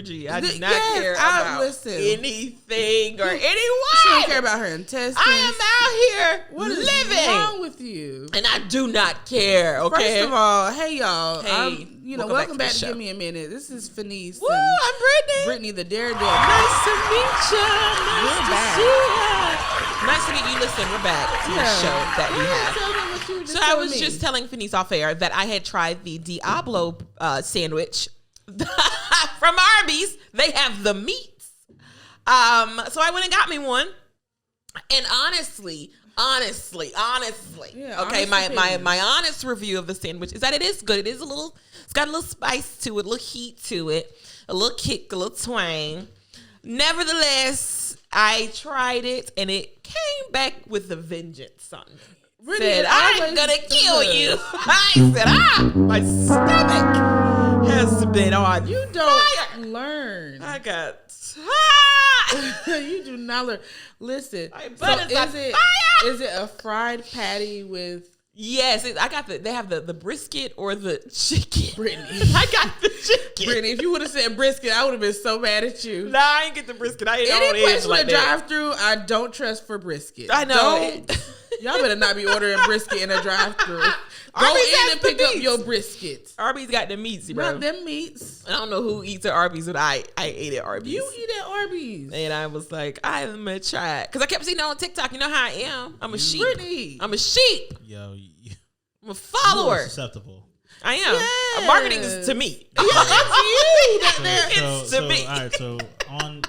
G, I do not care about anything or anyone. She don't care about her intestines. I am out here What is wrong with you? And I do not care, okay? First of all, hey, y'all. Hey, welcome back to Give Me a Minute. This is Fenice. Woo, I'm Brittany. Brittany the Daredevil. Nice to meet you. We're back. Nice to meet you. Listen, we're back to the show that we have. So I was just telling Fenice off air that I had tried the Diablo sandwich from Arby's. They have the meats. So I went and got me one. And honestly, okay, my honest review of the sandwich is that it is good. It's got a little spice to it, a little heat to it, a little kick, a little twang. Nevertheless, I tried it and it came back with a vengeance on me. Really, said, I'm gonna kill you. I said, my stomach has been on. You don't learn. I got You do not learn. Listen, is it a fried patty with? Yes, they have the brisket or the chicken. Brittany, I got the chicken. Brittany, if you would have said brisket, I would have been so mad at you. Nah, I ain't get the brisket. I ain't any place with like a drive-through, I don't trust for brisket. I know. Y'all better not be ordering brisket in a drive-through. Go in and pick up your brisket. Arby's got the meats, bro. Not them meats. I don't know who eats at Arby's, but I ate at Arby's. You eat at Arby's. And I was like, I'm going to try it. Because I kept seeing it on TikTok. You know how I am. I'm a sheep. Brittany. I'm a sheep. Yo, I'm a follower. Susceptible. I am. Yes. Marketing is to me. Yeah, it's you. It's to me. All right,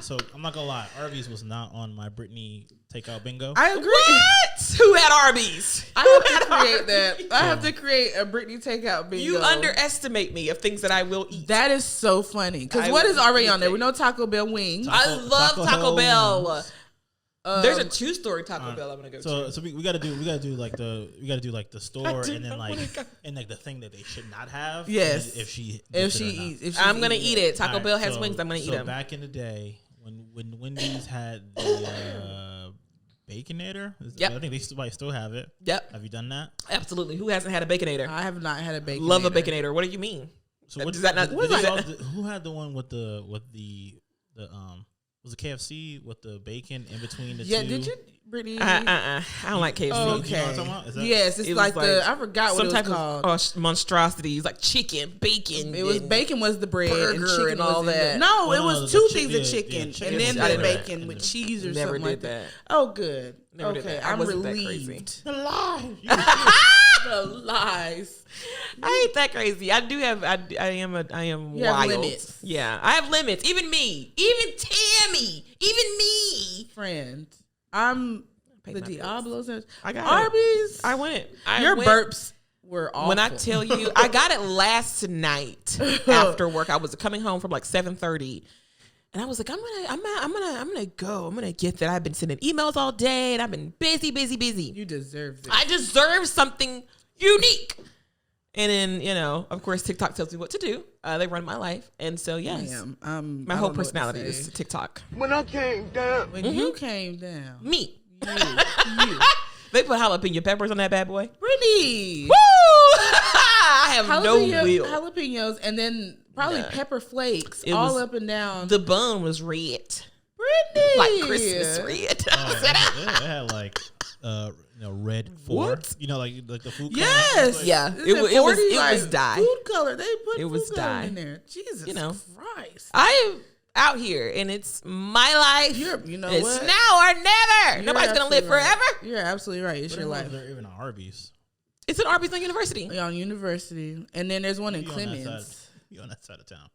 so I'm not gonna lie, Arby's was not on my Brittany takeout bingo. I agree. What? Who had Arby's? I have to create that. I have to create a Brittany takeout bingo. You underestimate me of things that I will eat. That is so funny. Because what is already on there? We know Taco Bell wings. I love Taco Bell. There's a 2-story Taco Bell I'm gonna go to. So we gotta do like the store and then like the thing that they should not have. Yes. If she eats, I'm gonna eat it. Taco Bell has wings. I'm gonna eat them. Back in the day when Wendy's had the Baconator, yep. I think they still have it. Yep. Have you done that? Absolutely. Who hasn't had a Baconator? I have not had a Baconator. Love a Baconator. What do you mean? So what does that not? Who had the one with the was it KFC with the bacon in between the two? Yeah, did you, Brittany? I don't like KFC. Oh, okay. You know what I'm talking about? Yes, it's like I forgot what it was called. Of monstrosities, like chicken, bacon. It was bacon was the bread and chicken and all that. No, it was two things of chicken and then the bacon with cheese or never something like did that. Oh, good. Never did okay, that. I'm wasn't relieved. That crazy. The lies. I ain't that crazy. I do have. I am you wild. Have limits. Yeah, I have limits. Even me. Even Tammy. Even me. Friend, I'm the Diablos. I got Arby's. I went. Your burps were awful. When I tell you, I got it last night after work. I was coming home from like 7:30. And I was like, I'm gonna go. I'm gonna get that. I've been sending emails all day and I've been busy. You deserve it. I deserve something unique. And then, of course, TikTok tells me what to do. They run my life. And so, yes, my whole personality is TikTok. When I came down. When you came down. Me. You. They put jalapeno peppers on that bad boy. Brittany. Woo! I have no will. Jalapenos and then probably pepper flakes up and down. The bun was red. Brittany. Like Christmas red. It had like red 4. What? Like the food color. Yes. Yeah. It was dye. Food color. They put it was food dye color in there. Jesus Christ. I am out here and it's my life. It's what? now or never. Nobody's going to live forever. You're absolutely right. It's your life. They're even on Arby's. It's an Arby's on University. On University. And then there's one in Clemens. You on that side of town.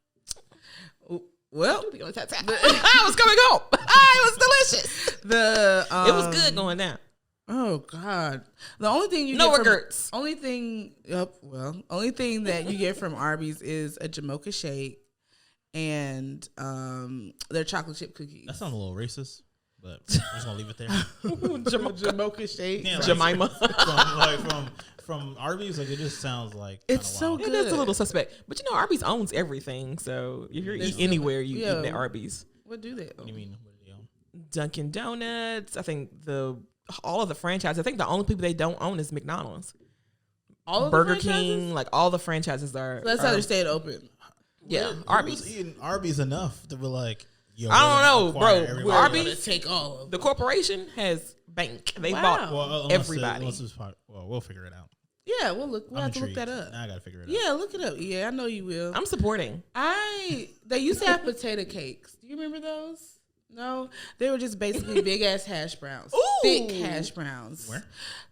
Well, I was coming home. It was delicious. It was good going down. Oh God! The only thing you no get regrets. Only thing that you get from Arby's is a Jamocha shake and their chocolate chip cookies. That sounds a little racist, but I'm just gonna leave it there. Jamocha shake, yeah, Jemima. From Arby's, like it just sounds like it's so wild. good. It is a little suspect, but Arby's owns everything. So if you're eating anywhere, you eat at Arby's. What do they own? What do you mean? What do they own? Dunkin' Donuts. I think all of the franchises. I think the only people they don't own is McDonald's. All of Burger the King, like all the franchises are. So that's how they're staying open. Yeah, Who Arby's. was eating Arby's enough to be like, yo, I don't know, bro. We're Arby's- gonna take all of The corporation has bank. They Wow. bought Well, everybody. Well, we'll figure it out. Yeah, we'll have to look intrigued. that up. Now I gotta figure it out. Yeah, look it up. Yeah, I know you will. I'm supporting. They used to have potato cakes. Do you remember those? No, they were just basically big ass hash browns, thick hash browns. Where?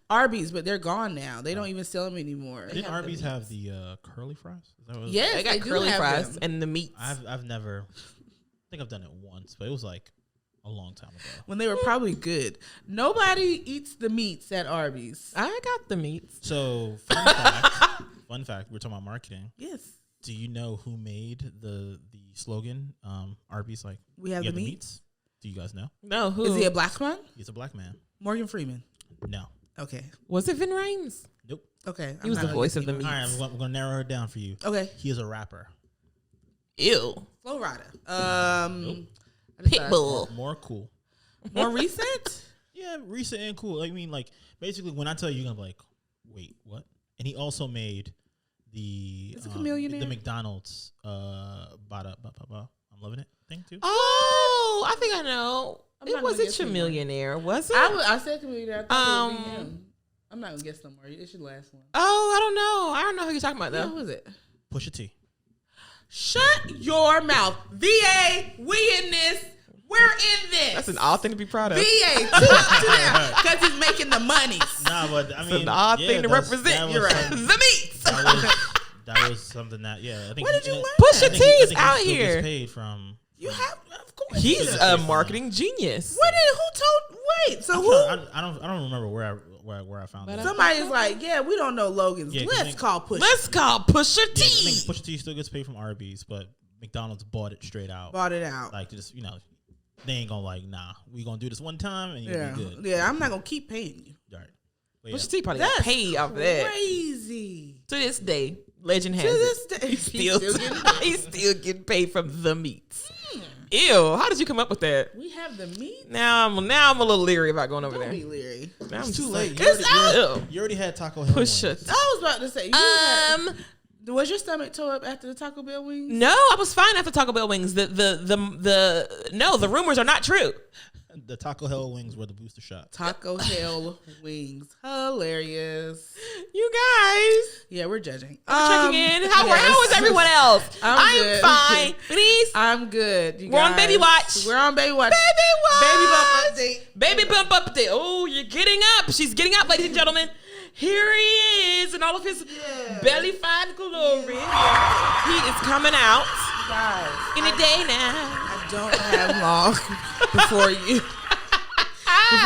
Arby's, but they're gone now. They don't even sell them anymore. Didn't Arby's have the curly fries? Is that what Yes, They got do curly have fries them. and the meats. I've never. I think I've done it once, but it was like a long time ago. When they were probably good. Nobody eats the meats at Arby's. I got the meats. So fun fact. We're talking about marketing. Yes, Do you know who made the slogan? Arby's like we have "You the got meats. Do you guys know? No, who Is he a black man? He's a black man. Morgan Freeman. No. Okay. was it? Vin Rames. Nope. Okay. He was the voice of the All right, meats. we're gonna narrow it down for you. Okay. He is a rapper. Ew. Flo Rida. Nope. Pitbull. More cool. More recent? Yeah, recent and cool. I mean, like basically, when I tell you, you're gonna be like, wait, what? And he also made the Is it Chameleonaire? the McDonald's I'm loving it thing too. Oh, I think I know. I'm It not gonna wasn't guess anymore. Chameleonaire, was it? I said Chameleonaire. I thought it would be Um, him. I'm not gonna guess no more. It's your last one. Oh, I don't know. I don't know who you're talking about Yeah, though. who was it? Pusha T. Shut your mouth. VA, we in this. We're in this. That's an odd thing to be proud of. VA, because he's making the monies. Nah, but I mean, It's an odd yeah, thing to that's- represent. that was You're right. some- The meats. That was something that I think. Where did you I learn think- Pusha I think T is he out still gets here. paid from. You have, of course. He's Yeah. a marketing genius. Who told? Wait, so I'm who? trying- I don't remember where I found that. Somebody's like, yeah, we don't know Logan's. Yeah, 'cause Let's they- call Push. Let's call Pusha Yeah, I T. think Pusha T still gets paid from Arby's, but McDonald's bought it straight out. Bought it out. Like just they ain't gonna like, nah, we gonna do this one time and you'll Yeah, be good. yeah. I'm not gonna keep paying you. All right. But yeah. Pusha T probably That's got paid off of that. crazy. To this day, legend has To it. this day, He's still getting paid. he's still getting paid from the meats. Ew, how did you come up with that? We have the meat. Now I'm a little leery about going over Don't there. be leery. Now I'm It's too just late. like, It's You already had Taco Hell. Pusha wings. T. I was about to say. Was your stomach tore up after the Taco Bell wings? No, I was fine after Taco Bell wings. The rumors are not true. The Taco Hell wings were the booster shot. Taco Hell wings. Hilarious. You guys, Yeah, we're judging. checking in. How yes. is everyone else? I'm good. fine. Please, I'm good. You We're on guys. Baby Watch. We're on Baby Watch. Baby Watch. Baby bump update. Baby bump update. Oh, you're getting up. She's getting up, ladies and gentlemen. Here he is in all of his belly fat glory. He is coming out Guys, any day now. I don't have long before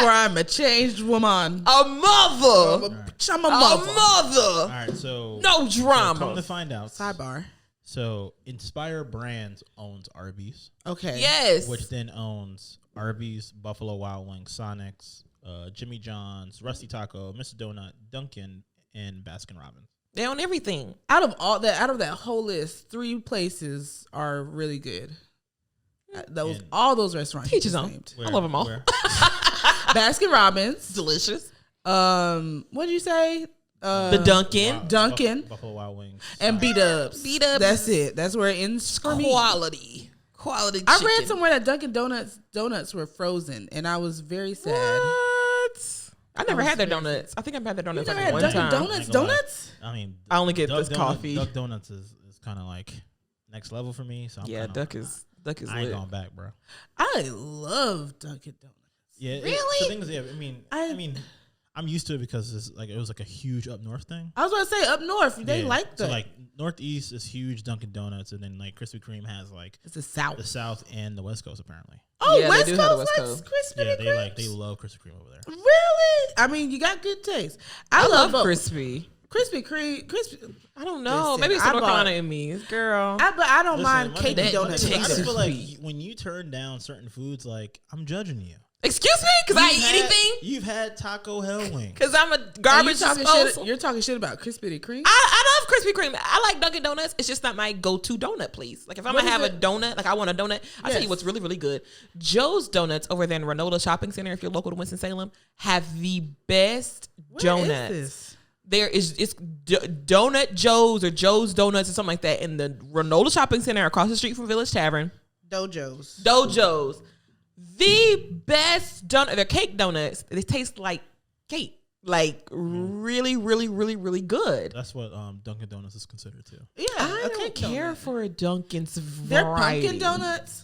I'm a changed woman. A mother. I'm a A mother. mother. All right, so No so drama. come to find out. Sidebar. So Inspire Brands owns Arby's, Okay. Yes. which then owns Arby's, Buffalo Wild Wings, Sonic's, Jimmy John's, Rusty Taco, Mr. Donut, Dunkin', and Baskin Robbins. They own everything. Out of that whole list, 3 places are really good. And- All those restaurants. Teach his you own. named. I love them all. where? Baskin Robbins. Delicious. What did you say? The Dunkin'. Wow, Dunkin'. Buffalo Wild Wings, And Sonic. B-Dubs. B-Dubs. That's it. That's where it ends for me. Quality. Quality I chicken. read somewhere that Dunkin' donuts were frozen, and I was very sad. What? I never had their donuts. I think I've had their You donuts never like had one Dunkin' time. Donuts? I ain't gonna lie. Donuts? I mean, I only get Duck this coffee. Duck Donuts is kind of like next level for me. So I'm Yeah, kinda, Duck is I ain't lit. going back, bro. I love Dunkin' Donuts. Yeah, Really? the thing is, yeah. I mean, I'm used to it because it was like a huge up north thing. I was going to say, up north, they Yeah. like that. So like Northeast is huge Dunkin' Donuts, and then like Krispy Kreme has like it's the South. the South and the West Coast apparently. Oh, Yeah, they West do have the Coast West likes Coast. Krispy Yeah, they Kremes? love Krispy Kreme over there. Really? I mean, you got good taste. I love both. crispy. Krispy Kreme. I don't know. Listen, Maybe it's I the North bought- Carolina in me, girl. But I don't Listen, mind my cake thing- donuts. I Texas feel like sweet. when you turn down certain foods, like I'm judging you. Excuse me, because I eat anything. You've had Taco Hell wings. Because I'm a And garbage disposal. You're talking shit about Krispy Kreme? I love Krispy Kreme. I like Dunkin' Donuts. It's just not my go-to donut, please. Like if I'm What gonna have is a it? donut, like I want a donut. I'll tell you Yes. what's really, really good. Joe's Donuts over there in Renola Shopping Center, if you're local to Winston-Salem, have the best Where is donuts. this? it's Donut Joe's or Joe's Donuts or something like that in the Renola Shopping Center across the street from Village Tavern. Dojo's. The best donut. They're cake donuts. They taste like cake. Like really, really, really, really good. That's what Dunkin' Donuts is considered too. Yeah, I don't care for a Dunkin's They're variety. pumpkin donuts.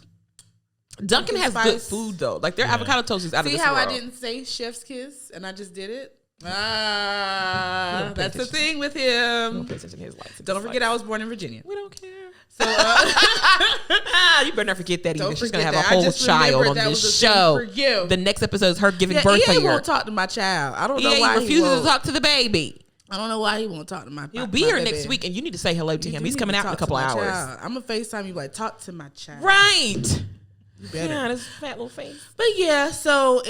Dunkin' has spice. good food though. Like their avocado toast is out of See this how world. I didn't say chef's kiss and I just did it? He don't pay That's the attention. thing with Don't him. pay attention to his life. Don't forget I was born in Virginia. We don't care. So You better not forget that either. Don't She's gonna have forget a that. I whole just child remembered on that this was a thing show. for you. The next episode is her giving yeah, birth to EA your. won't talk to my child. I don't know He why he refuses won't. to talk to the baby. I don't know why he won't talk to my. He'll be here next week, and you need to say hello to him. He's coming out in a couple hours. I'm gonna FaceTime you, like, talk to my child. Right. You better. Yeah, this fat little face. But yeah, so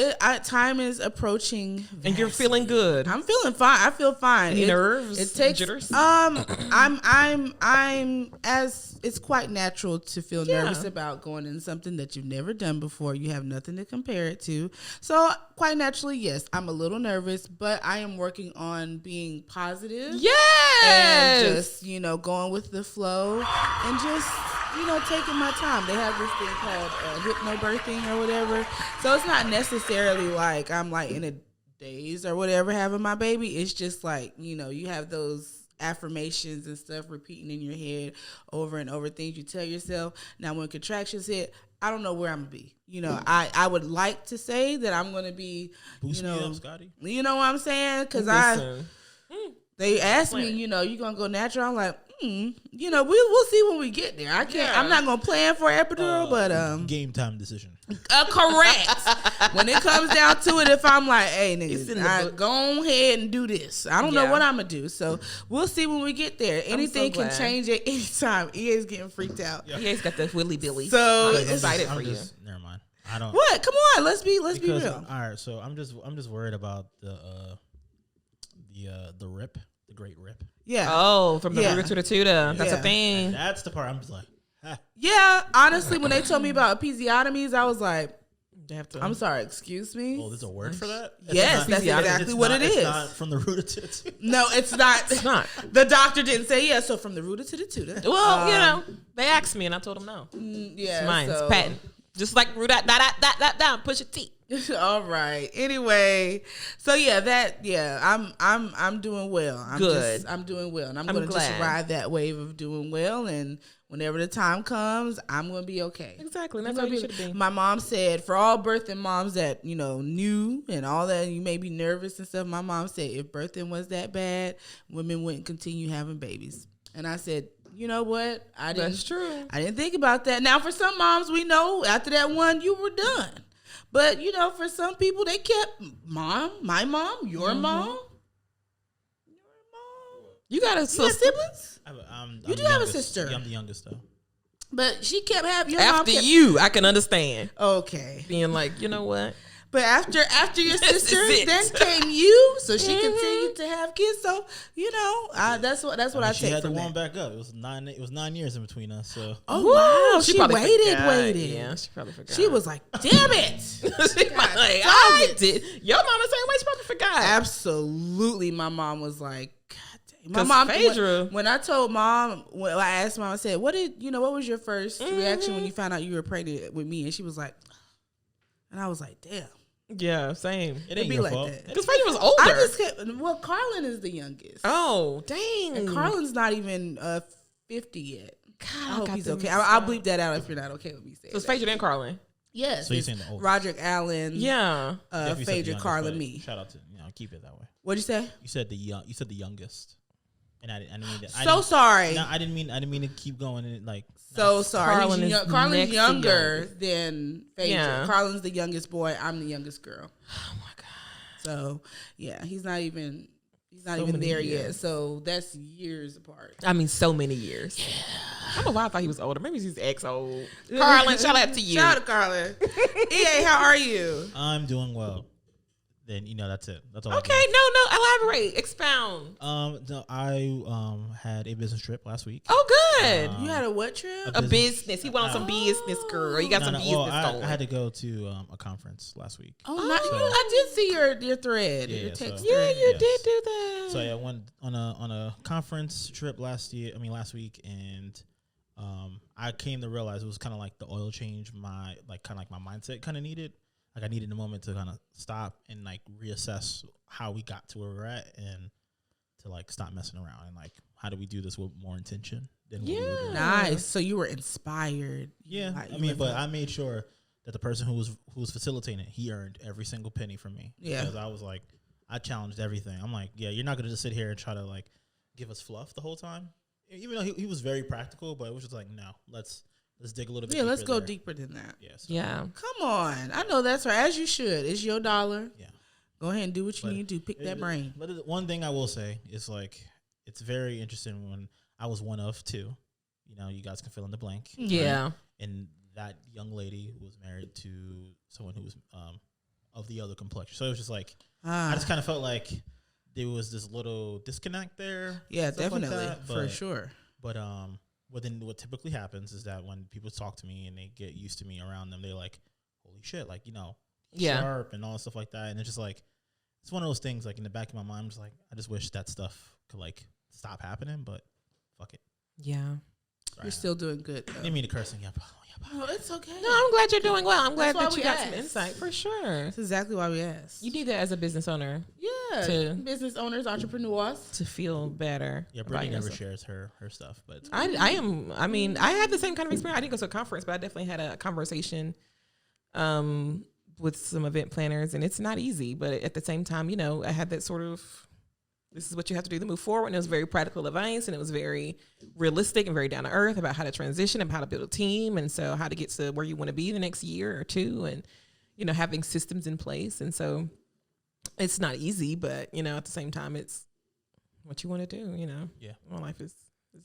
time is approaching, And you're feeling good. I'm feeling fine. I feel fine. Any nerves, It takes jitters? I'm as it's quite natural to feel Yeah. nervous about going in something that you've never done before. You have nothing to compare it to. So quite naturally, yes, I'm a little nervous, but I am working on being positive. Yes. And just, going with the flow and just, taking my time. They have this thing called hypnobirthing or whatever. So it's not necessarily like I'm like in a daze or whatever having my baby. It's just like, you have those affirmations and stuff repeating in your head over and over, things you tell yourself. Now, when contractions hit, I don't know where I'm going to be. I would like to say that I'm going to be, Boost me up, Scotty. You know what I'm saying? Because they asked me, you going to go natural? I'm like, we'll see when we get there. I can't. Yeah. I'm not gonna plan for epidural, but Game time decision. correct. When it comes down to it, if I'm like, hey, It's in the niggas, book. go ahead and do this. I don't know Yeah. what I'm gonna do. So we'll see when we get there. Anything can glad. change at any time. EA's getting freaked out. Yeah. He's got the Willy Billy. So I'm it's- excited I'm for you. just, never mind. I don't. What? Come on, let's be Because, real. all right, so I'm just worried about the rip, the great rip. Yeah. Oh, from the Yeah. Ruger to the Tuda. That's Yeah. a thing. That's the part I'm just like, ah. Yeah. Honestly, when they told me about episiotomies, I was like, They have to. I'm sorry, excuse me. Oh, there's a word for that? Yes, that's episiotomy. exactly what it is. It's not from the root to the tooth. No, it's not. It's not. The doctor didn't say yes. So from the rooter to the tutor. Well, they asked me and I told them no. Yeah, It's mine. so- It's patent. Just like that down, push a T. All right. Anyway, so I'm doing well. Good. I'm doing well, and I'm I'm going to just glad. ride that wave of doing well. And whenever the time comes, I'm going to be okay. Exactly. And that's I'm how you gonna should be. My mom said, for all birthing moms that knew and all that, you may be nervous and stuff. My mom said, if birthing was that bad, women wouldn't continue having babies. And I said, you know what? That's true. I didn't think about that. Now, for some moms, we know after that one, you were done. But, for some people, they kept my mom, your mom. You got a You got sister. siblings? I'm You the do have a youngest. sister. Yeah, I'm the youngest though. But she kept having your mom After kept, you, I can understand. Okay. Being like, you know what? But after your This sister, is it. then came you. So she continued to have kids. So, that's what I She take had to from warm that. back up. It was 9 years in between us. So Oh, wow. She probably waited. Yeah, she probably forgot. She was like, damn it. she was like, dog I it. did. Your mama the same way. She probably forgot. Absolutely. My mom was like, God dang. My 'Cause mom, Phaedra- when I told mom, when I asked mom, I said, what was your first reaction when you found out you were pregnant with me? And she was like, and I was like, damn. Yeah, same. it It'd ain't be your like fault. that. Because Phaedra was older. I just kept, Carlin is the youngest. Oh, dang. And Carlin's not even 50 yet. God, I hope got he's them okay. mixed I'll up. bleep that out if you're not okay with me saying So it's that. Phaedra and Carlin. Yes. So you're it's saying the oldest. Roderick Allen. Yeah. Definitely said the Phaedra, youngest, Carlin, but me. Shout out to keep it that way. What'd you say? You said the youngest, and I didn't mean that. Sorry. No, I didn't mean to keep going and like. So sorry. Carlin is Carlin's next to younger youngest. than Phaedra. Yeah. Carlin's the youngest boy. I'm the youngest girl. Oh my God. So yeah, he's not even So there many yet. years. So that's years apart. I mean, so many years. I don't know why I thought he was older. Maybe he's ex old. Carlin, shout out to you. Shout out to Carlin. EA, how are you? I'm doing well. Then that's it. That's all. I Okay, no, elaborate, expound. No, I had a business trip last week. Oh, fun. You had a what trip? A business. He went on some business, girl. You got some business going. I had to go to a conference last week. Oh, I did see your thread, your text thread. You did do that. So I went on a conference trip last week, and I came to realize it was kind of like the oil change. My mindset kind of needed. Like I needed a moment to kind of stop and like reassess how we got to where we're at, and to like stop messing around, and like how do we do this with more intention than what we were doing. Nice. So you were inspired. Yeah, but I made sure that the person who was facilitating it, he earned every single penny from me. Yeah, because I was like, I challenged everything. I'm like, yeah, you're not gonna just sit here and try to like give us fluff the whole time. Even though he was very practical, but it was just like, no, let's dig a little bit. Yeah, let's go deeper than that. Yes. Yeah. Come on, I know that's right. As you should. It's your $1. Yeah. Go ahead and do what you need to do. Pick that brain. But one thing I will say is like, it's very interesting when I was one of two. You know, you guys can fill in the blank. Yeah. Right? And that young lady was married to someone who was of the other complexion. So it was just like, I just kind of felt like there was this little disconnect there. Yeah, definitely. Like that, for sure. But what typically happens is that when people talk to me and they get used to me around them, they're like, holy shit, like, you know, sharp and all stuff like that. And it's just like, it's one of those things like in the back of my mind, I'm just like, I just wish that stuff could like stop happening, but fuck it. Yeah. You're still doing good. I didn't mean to curse. Oh, it's okay. No, I'm glad you're doing well. I'm glad that you got asked. some insight for sure. That's exactly why we asked. You need that as a business owner. Yeah. Business owners, entrepreneurs. To feel better. Yeah, Brittany never shares her stuff, but I had the same kind of experience. I didn't go to a conference, but I definitely had a conversation with some event planners, and it's not easy, but at the same time, you know, I had that sort of, this is what you have to do to move forward. And it was very practical advice, and it was very realistic and very down to earth about how to transition and how to build a team. And so how to get to where you want to be the next year or two, and, you know, having systems in place. And so it's not easy, but, you know, at the same time, it's what you want to do, you know? Yeah. My life is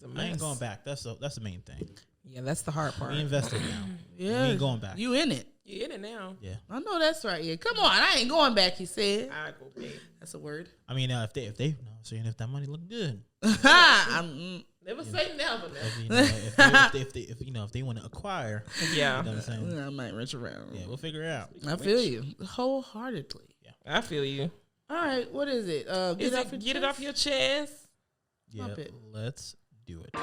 a mess. I ain't going back. That's the main thing. Yeah, that's the hard part. We invested now. Yeah. We ain't going back. You in it. You in it now. Yeah. I know that's right. Yeah. Come on. I ain't going back, he said. I go back. That's a word. I mean, if they you know, saying if that money look good. Never say never. If they want to acquire, yeah, you know what I'm saying? I might reach around. Yeah, we'll figure it out. I feel you wholeheartedly. Yeah, I feel you. All right, what is it? Get it off your chest. Yeah, let's do it.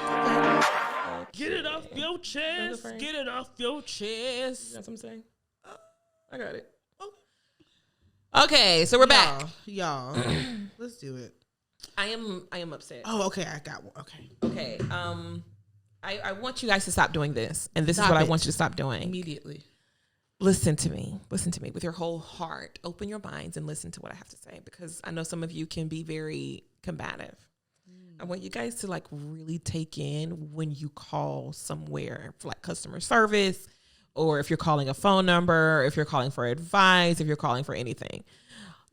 Get it off your chest. Get it off your chest. That's what I'm saying. I got it. Okay, so we're back. Y'all. Let's do it. I am upset. Oh, okay. I got one. Okay. I want you guys to stop doing this, and this is what I want you to stop doing immediately. Listen to me with your whole heart. Open your minds and listen to what I have to say, because I know some of you can be very combative. I want you guys to like really take in when you call somewhere for like customer service, or if you're calling a phone number, if you're calling for advice, if you're calling for anything.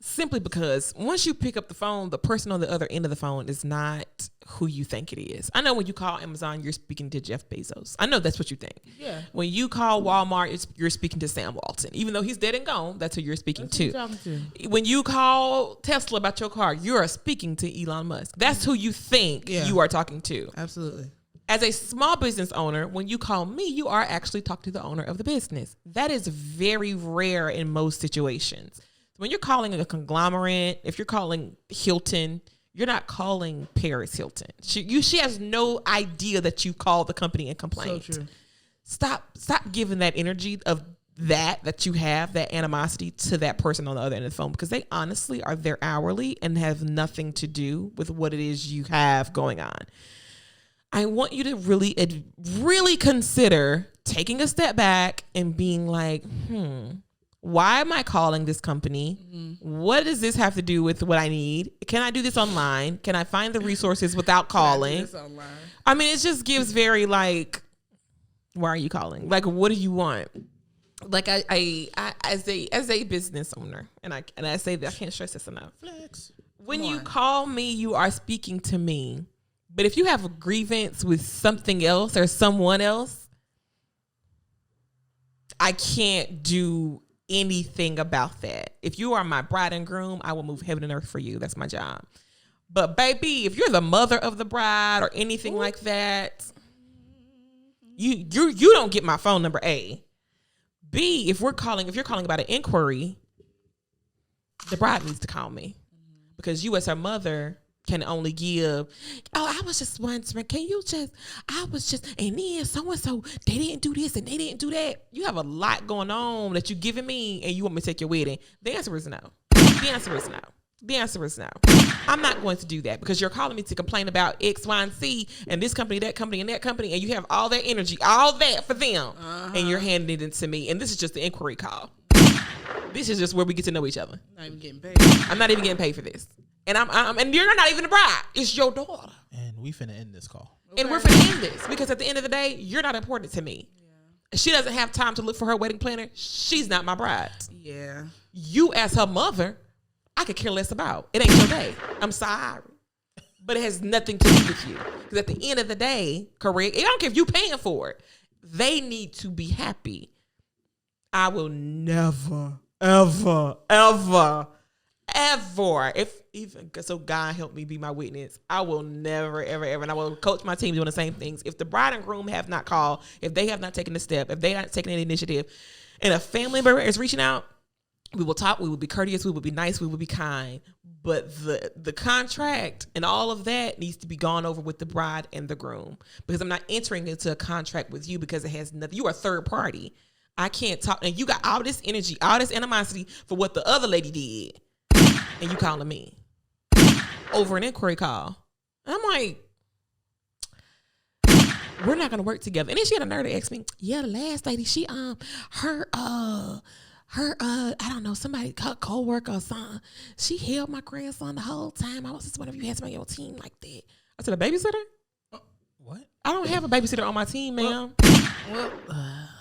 Simply because once you pick up the phone, the person on the other end of the phone is not who you think it is. I know when you call Amazon, you're speaking to Jeff Bezos. I know that's what you think. Yeah. When you call Walmart, you're speaking to Sam Walton. Even though he's dead and gone, that's who you're speaking to. When you call Tesla about your car, you're speaking to Elon Musk. That's who you think you are talking to. Absolutely. As a small business owner, when you call me, you are actually talking to the owner of the business. That is very rare in most situations. When you're calling a conglomerate, if you're calling Hilton, you're not calling Paris Hilton. She has no idea that you called the company and complained. So true. Stop giving that energy of that you have, that animosity to that person on the other end of the phone, because they honestly are there hourly and have nothing to do with what it is you have going on. I want you to really consider taking a step back and being like, why am I calling this company? Mm-hmm. What does this have to do with what I need? Can I do this online? Can I find the resources without calling? Can I do this online? I mean, it just gives very like, why are you calling? Like, what do you want? Like I as a business owner, and I say that I can't stress this enough. Flex. When you call me, you are speaking to me. But if you have a grievance with something else or someone else, I can't do anything about that. If you are my bride and groom, I will move heaven and earth for you. That's my job. But baby, if you're the mother of the bride or anything like that, You don't get my phone number, A. B, if you're calling about an inquiry, the bride needs to call me. Because you as her mother can only give, I was just wondering, and then so-and-so, they didn't do this and they didn't do that. You have a lot going on that you're giving me and you want me to take your wedding. The answer is no. The answer is no. I'm not going to do that because you're calling me to complain about X, Y, and Z and this company, that company, and that company, and you have all that energy, all that for them, and you're handing it to me. And this is just the inquiry call. This is just where we get to know each other. Not even getting paid. I'm not even getting paid for this. And and you're not even the bride. It's your daughter. And we finna end this call. Okay. And we're finna end this because at the end of the day, you're not important to me. Yeah. She doesn't have time to look for her wedding planner. She's not my bride. Yeah. You as her mother, I could care less about. It ain't your day. I'm sorry. But it has nothing to do with you. Because at the end of the day, correct? I don't care if you're paying for it. They need to be happy. I will never, ever, ever, so God help me be my witness. I will never, ever, ever, and I will coach my team doing the same things. If the bride and groom have not called, if they have not taken the step, if they haven't taken any initiative, and a family member is reaching out, we will talk, we will be courteous, we will be nice, we will be kind. But the contract and all of that needs to be gone over with the bride and the groom. Because I'm not entering into a contract with you because it has nothing. You are a third party. I can't talk. And you got all this energy, all this animosity for what the other lady did. And you calling me over an inquiry call. And I'm like, we're not going to work together. And then she had a nerve to ask me, the last lady, she, her, I don't know, somebody, her co-worker or something, she held my grandson the whole time. I was just wondering if you had somebody on your team like that. I said, a babysitter? What? I don't have a babysitter on my team, ma'am. Well,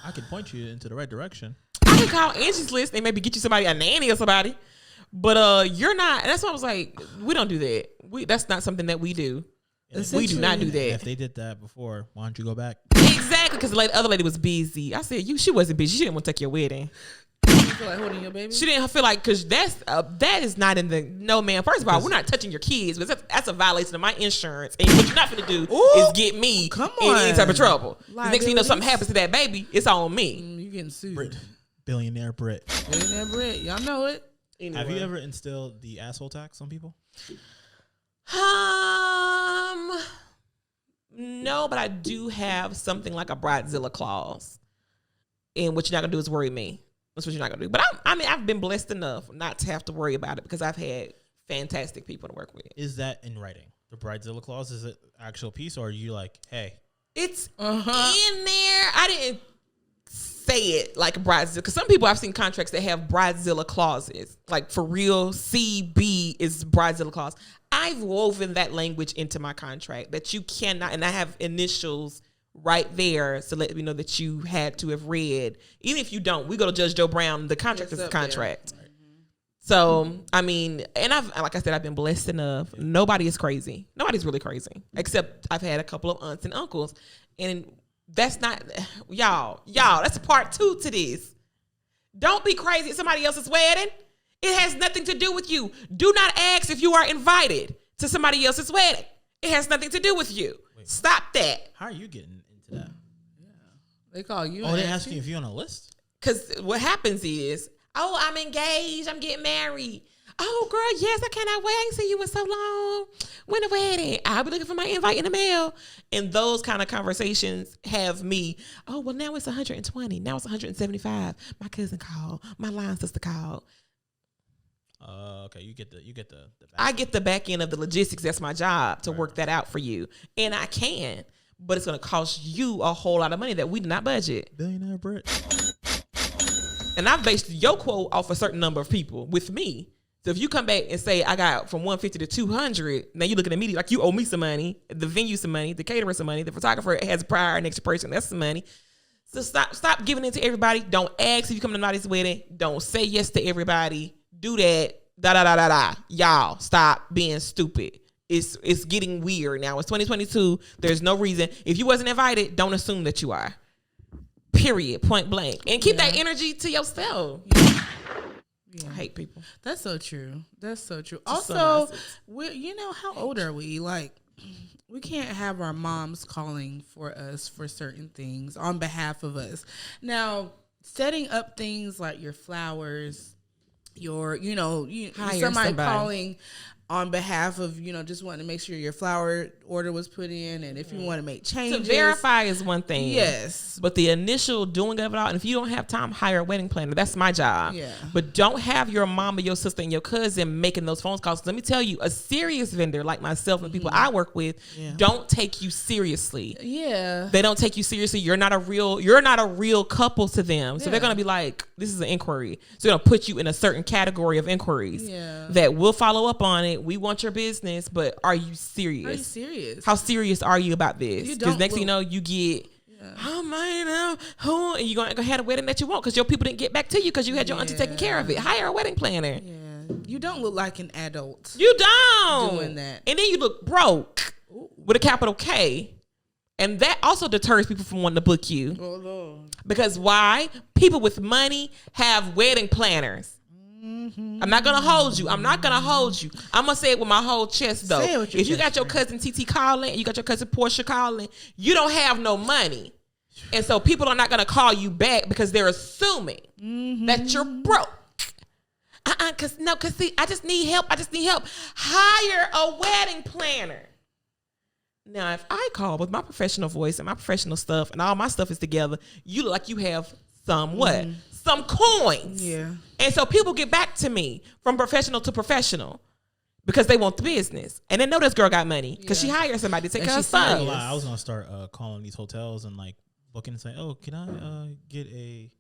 I can point you into the right direction. I can call Angie's List and maybe get you somebody, a nanny or somebody. But you're not. And that's why I was like, we don't do that. That's not something that we do. We do not do that. If they did that before, why don't you go back? Exactly, because the other lady was busy. I said, she wasn't busy. She didn't want to take your wedding. You feel like holding your baby? She didn't feel like, because that is not in the, no, man. First of all, we're not touching your kids, because that's a violation of my insurance. And what you're not going to do is get me in any type of trouble. The next thing you know, something happens to that baby, it's on me. You getting sued. Brit. Billionaire Brit. Billionaire Brit. Y'all know it. Anyway. Have you ever instilled the asshole tax on people? No, but I do have something like a bridezilla clause. And what you're not gonna do is worry me. That's what you're not gonna do. But I've been blessed enough not to have to worry about it because I've had fantastic people to work with. Is that in writing? The bridezilla clause, is it actual piece, or are you like, hey? It's in there. I didn't say it like bridezilla, because some people I've seen contracts that have bridezilla clauses, like for real. CB is bridezilla clause. I've woven that language into my contract that you cannot, and I have initials right there to let me know that you had to have read. Even if you don't, we go to Judge Joe Brown. The contract is the contract. Right. So and like I said, I've been blessed enough. Nobody is crazy. Nobody's really crazy, except I've had a couple of aunts and uncles, and that's not y'all. That's part 2 to this. Don't be crazy at somebody else's wedding. It has nothing to do with you. Do not ask if you are invited to somebody else's wedding. It has nothing to do with you. Wait, stop that. How are you getting into that? Yeah, they call you. Oh, they asking if you're on a list? Because what happens is, I'm engaged. I'm getting married. Oh, girl, yes, I cannot wait. I ain't seen you in so long. When the wedding? I'll be looking for my invite in the mail. And those kind of conversations have me, well, now it's 120. Now it's 175. My cousin called. My line sister called. Okay, you get the back I get the back end of the logistics. That's my job to work that out for you. And I can, but it's going to cost you a whole lot of money that we did not budget. Billionaire Brit. And I've based your quote off a certain number of people with me. So if you come back and say, I got from 150 to 200, now you're looking at me like you owe me some money, the venue some money, the caterer some money, the photographer has a prior and extra person, that's some money. So stop giving it to everybody. Don't ask if you come to nobody's wedding. Don't say yes to everybody. Do that. Y'all, stop being stupid. It's getting weird now. It's 2022. There's no reason. If you wasn't invited, don't assume that you are. Period. Point blank. And keep that energy to yourself. Yeah. I hate people. That's so true. Also, how old are we? Like, We can't have our moms calling for us for certain things on behalf of us. Now, setting up things like your flowers, somebody calling on behalf of, just wanting to make sure your flower order was put in, and if you want to make changes. To verify is one thing. Yes. But the initial doing of it all, and if you don't have time, hire a wedding planner. That's my job. Yeah. But don't have your mama, your sister, and your cousin making those phone calls. Let me tell you, a serious vendor like myself and people I work with don't take you seriously. Yeah. They don't take you seriously. You're not a real couple to them. So they're gonna be like, this is an inquiry. So they're gonna put you in a certain category of inquiries that we'll follow up on it. We want your business, but are you serious? Are you serious? How serious are you about this? Because next thing you know, you get, and you're going to have a wedding that you want because your people didn't get back to you because you had your auntie taking care of it. Hire a wedding planner. Yeah. You don't look like an adult. You don't. Doing that. And then you look broke with a capital K. And that also deters people from wanting to book you. Oh, Lord. Because why? People with money have wedding planners. I'm not gonna hold you. I'm going to say it with my whole chest though. If you got your cousin TT calling and you got your cousin Portia calling, you don't have no money. And so people are not gonna call you back because they're assuming that you're broke. Cause see, I just need help. Hire a wedding planner. Now, if I call with my professional voice and my professional stuff and all my stuff is together, you look like you have some coins. Yeah. And so people get back to me from professional to professional because they want the business. And they know this girl got money because she hired somebody to take care of stuff. I was going to start calling these hotels and like booking and saying, oh, can I get I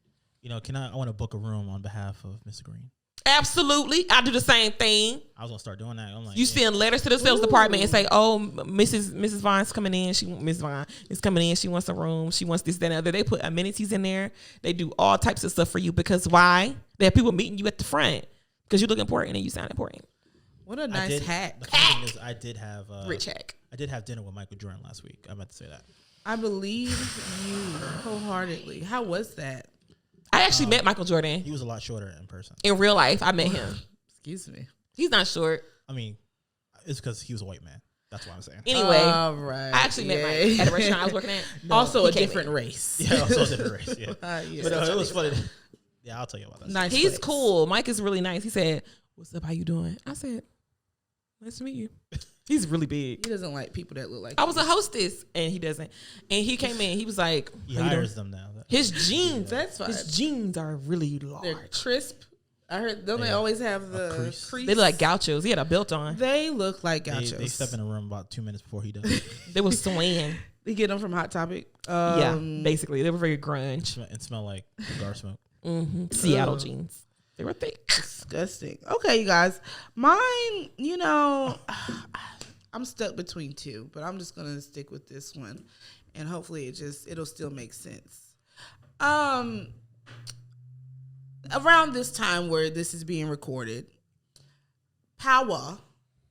want to book a room on behalf of Mr. Green. Absolutely. I do the same thing. I was going to start doing that. I'm like, you send letters to the sales department and say, oh, Mrs. Vine's coming in. Miss Vine is coming in. She wants a room. She wants this, that, and the other. They put amenities in there. They do all types of stuff for you because why? They have people meeting you at the front because you look important and you sound important. What a nice hack. The funny thing is I did have rich hack. I did have dinner with Michael Jordan last week. I'm about to say that. I believe you wholeheartedly. How was that? I actually met Michael Jordan. He was a lot shorter in person. In real life, I met him. Excuse me. He's not short. I mean, it's because he was a white man. That's what I'm saying. Anyway, all right. I actually met Mike at a restaurant I was working at. Also a different race. Yeah, also a different race. Yeah. But it was funny. Yeah, I'll tell you about that. Nice. He's cool. Mike is really nice. He said, "What's up? How you doing?" I said, "Nice to meet you." He's really big. He doesn't like people that look like I was a hostess, and he doesn't. And he came in. He was like, he hires them now. His jeans. That's fine. His jeans are really large. They're crisp. I heard. Don't they always have the crease? They look like gauchos. He had a belt on. They look like gauchos. They step in the room about 2 minutes before he does. They were swaying. They get them from Hot Topic. Yeah, basically. They were very grunge. It smelled like cigar smoke. Seattle jeans. They were thick. Disgusting. Okay, you guys. Mine, I'm stuck between two, but I'm just going to stick with this one. And hopefully it'll still make sense. Around this time where this is being recorded, Power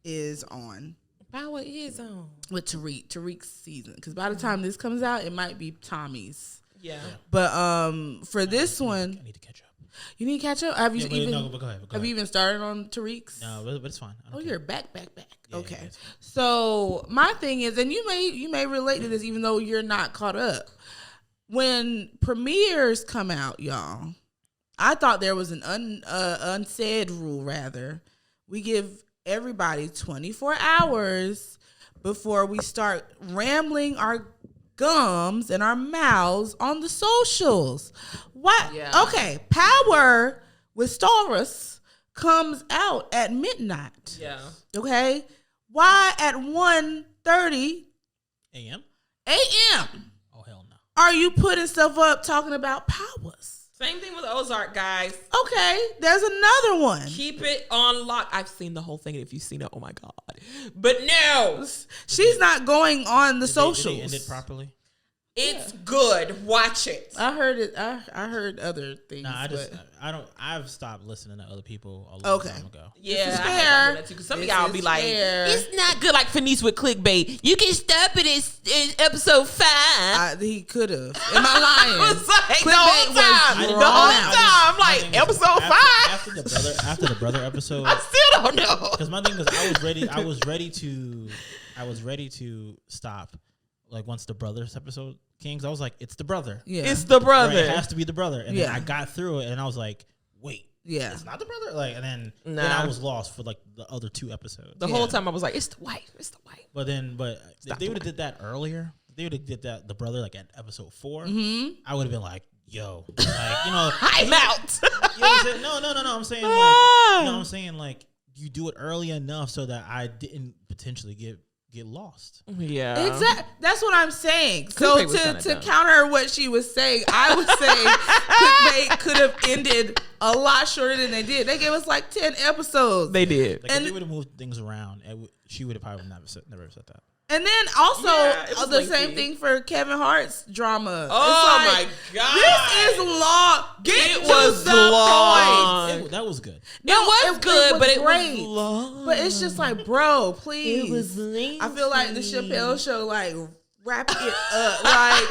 is on. Power is on. With Tariq's season. Because by the time this comes out, it might be Tommy's. Yeah. But for this one, I need to catch up. You need to catch up? Have you go ahead. Have you even started on Tariq's? No, but it's fine. You're back. Yeah, Okay. yeah, So my thing is, and you may relate to this even though you're not caught up. When premieres come out, y'all, I thought there was an unsaid rule, rather. We give everybody 24 hours before we start rambling our gums and our mouths on the socials. What? Yeah. Okay, Power with Starus comes out at midnight. Yeah. Okay? Why at 1:30 a.m.? a.m. Oh, hell no. are you putting stuff up talking about powers? Same thing with Ozark, guys. Okay, there's another one. Keep it on lock. I've seen the whole thing, and if you've seen it, oh my God. But no. She's not going on the socials. Did they end it properly? It's good. Watch it. I heard it. I heard other things. No, but I've stopped listening to other people a long time ago. Yeah, This is I fair. have to do that too, 'cause some of y'all be like, fair. it's not good like Fenice with clickbait. You can stop it in episode 5. He could have. Am I lying? I was like, the Clickbait whole was time. The wrong. whole time. I'm like, episode 5? After the brother episode, I still don't know. because my thing was I was ready to I was ready to stop. Like once the brothers episode came, 'cause I was like, it's the brother. Yeah. It's the brother. Right, it has to be the brother. And then Yeah. I got through it, and I was like, wait, Yeah. it's not the brother. Like, and then Nah. I was lost for like the other 2 episodes. The whole time I was like, it's the wife. It's the wife. But if Stop they the would have did that earlier, if they would have did that the brother like at episode 4, Mm-hmm. I would have been like, yo, like, you know, I'm out. you know what I'm saying? No. I'm saying like, you know what I'm saying? Like, you do it early enough so that I didn't potentially get lost. Yeah. Exactly. That's what I'm saying. Clickbait So was kinda to dumb. counter what she was saying, I would say clickbait could have ended a lot shorter than they did. They gave us like 10 episodes. They did. Like, And- if they would have moved things around, she would have probably never said that. And then also Yeah, it was the lengthy. same thing for Kevin Hart's drama. Oh It's like, my God. This is long. Get It to was the long. point. That was good. It was good, but it great. was long. But it's just like, bro, please. It was lengthy. I feel like the Chappelle Show, like, wrap it up. Like,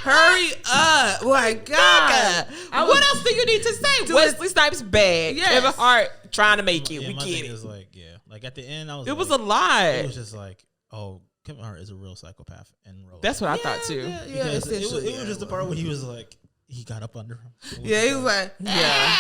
hurry up. Like, God. What else do you need to say? Wesley Snipes bad. Yes. Kevin Hart trying to make it. Yeah, We my get thing it. is like, like at the end, I was. It was like, a lot. It was just like, oh, Kevin Hart is a real psychopath in real. That's what I thought too. Yeah, Because it essentially, was just the part where he was like, he got up under him. Yeah, he was like, Yeah.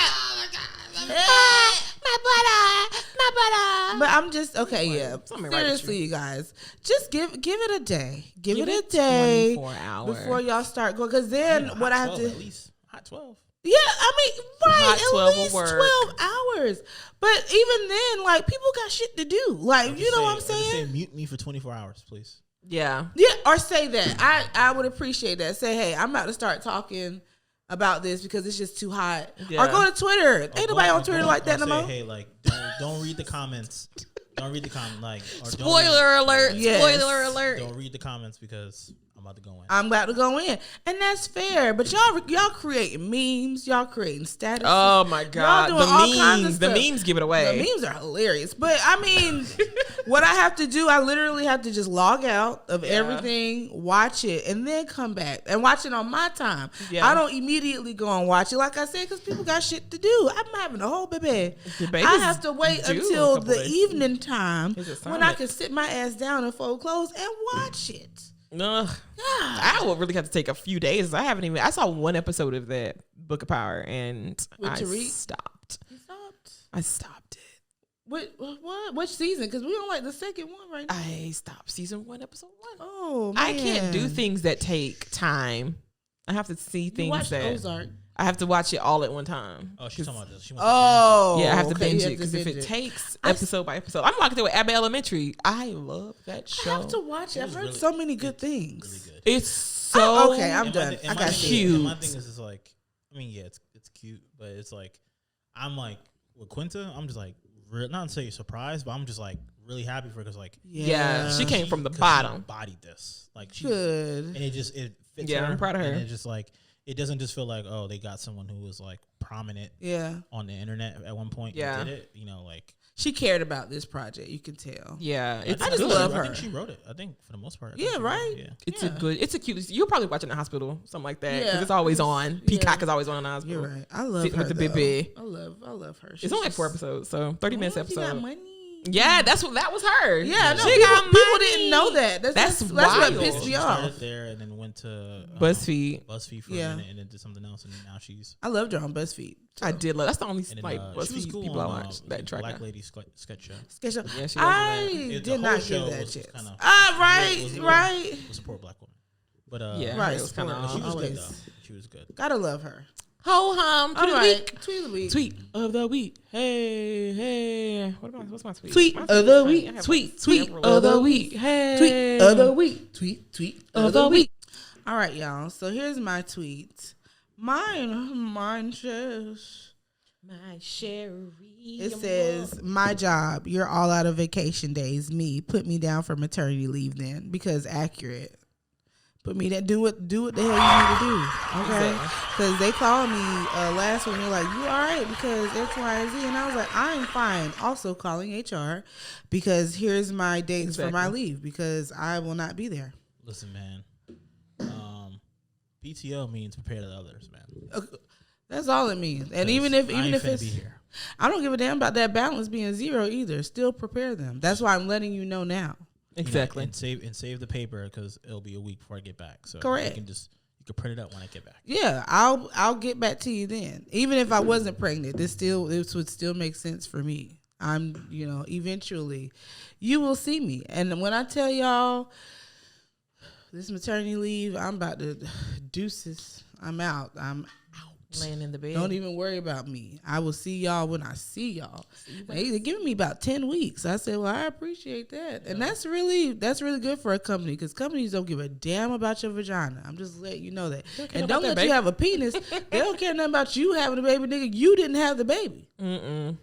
My butter. but I'm just okay. Yeah, something right with seriously, you guys, just give it a day. Give it a day 24 hours. before y'all start going. Because then what I have to, at least hot 12. yeah, I mean, right, Hot 12 at will least work. 12 hours. But even then, like, people got shit to do. Like, you know what I'm Just say, saying? mute me for 24 hours, please. Yeah. Yeah, or say that. I would appreciate that. Say, hey, I'm about to start talking about this because it's just too hot. Yeah. Or go to Twitter. Ain't nobody on Twitter like that no more. Hey, like, don't read the comments. Don't read the comment. Like, or Spoiler alert. Yes. Spoiler alert. Don't read the comments because I'm about to go in. I'm about to go in, and that's fair. But y'all creating memes, y'all creating statuses. Oh my God. Y'all doing all kinds of The stuff. memes give it away. The memes are hilarious. But I mean, what I have to do, I literally have to just log out of everything, watch it, and then come back and watch it on my time. Yeah. I don't immediately go and watch it, like I said, because people got shit to do. I'm having a whole baby. The baby's I have to wait due in a until couple the days. evening time His when I assignment. can sit my ass down and fold clothes and watch it. Ugh. I will really have to take a few days. I saw one episode of that Book of Power and With I Tariq? stopped. You stopped? I stopped it. What? Which season? Because we don't like the second one right now. I stopped season 1, episode 1. Oh, man. I can't do things that take time. I have to see You things watched that Ozark. I have to watch it all at one time. Oh, she's talking about this. She wants Oh, Yeah, I have to okay, binge you it have to because if binge it it. takes episode by episode, I'm walking through Abbott Elementary. I love that I show. have to watch it. I've was heard really- so many good really things. good. It's so Oh, okay, I'm And done. and I got thing- cute. and my thing is like, I mean, yeah, it's cute, but it's like, I'm like with Quinta, I'm just like, not to say surprised, but I'm just like really happy for her because like, Yeah, she came from the 'cause bottom. She embodied this, like she, Good. and it fits Yeah, her. I'm proud of her. And it just like, it doesn't just feel like, oh, they got someone who was like prominent Yeah, on the internet at one point. Yeah. And did it, you know, like. she cared about this project. You can tell. Yeah, it's I just good. love I her. think she wrote it. I think for the most part. I think Yeah, she wrote right? it, Yeah. It's Yeah. it's a cute. You'll probably watch it in the hospital, something like that, because Yeah. it's always on. Peacock Yeah. is always on in the hospital. You're right. I love Sitting her with the though. baby. I love her. It's only like 4 episodes, so 30 minutes She episode. got money. Yeah, that was her. Yeah, no, she got people money. didn't know that. That's what wild. pissed She me off. started there and then went to BuzzFeed. BuzzFeed for Yeah. a minute and then did something else and now she's. I loved her on BuzzFeed. I did love. That's the only And then, like she was BuzzFeed cool people I on, watched that track. Black now. Lady sketch show. Sketch show. Yeah, she I was The did whole not show give that was chance. kinda- Right, right. It was support black women, but Yeah, Right, it was kind support. she of was always. good though. She was good. Gotta love her. ho hum. Tweet All of the right, week. tweet of the week. Tweet of the week. Hey. What's my tweet? Tweet My of the funny. week. I have Tweet several. of the week. Hey. Tweet of the week. Tweet of the week. All right, y'all. So here's my tweet. Mine says, My Sherry. it says, my job, you're all out of vacation days. Me, put me down for maternity leave then, because accurate. Put me that do what the hell you need to do, okay? Exactly. Because they called me last week. They're like, "You all right?" Because X, Y, and Z, and I was like, "I'm fine." Also calling HR because here's my dates for my Exactly. leave because I will not be there. Listen, man. PTO means prepare to others, man. That's all it means. And even if it's, be here. I don't give a damn about that balance being zero either. Still prepare them. That's why I'm letting you know now. Exactly. And save the paper because it'll be a week before I get back. So Correct. You can print it up when I get back. Yeah, I'll get back to you then. Even if I wasn't pregnant, this would still make sense for me. I'm, eventually you will see me. And when I tell y'all this maternity leave, I'm about to deuces. I'm out. Laying in the bed. Don't even worry about me. I will see y'all when I see y'all. They're giving me about 10 weeks. I said, well, I appreciate that. And that's really good for a company because companies don't give a damn about your vagina. I'm just letting you know that. And don't let you have a penis. They don't care nothing about you having a baby, nigga. You didn't have the baby. Mm-mm.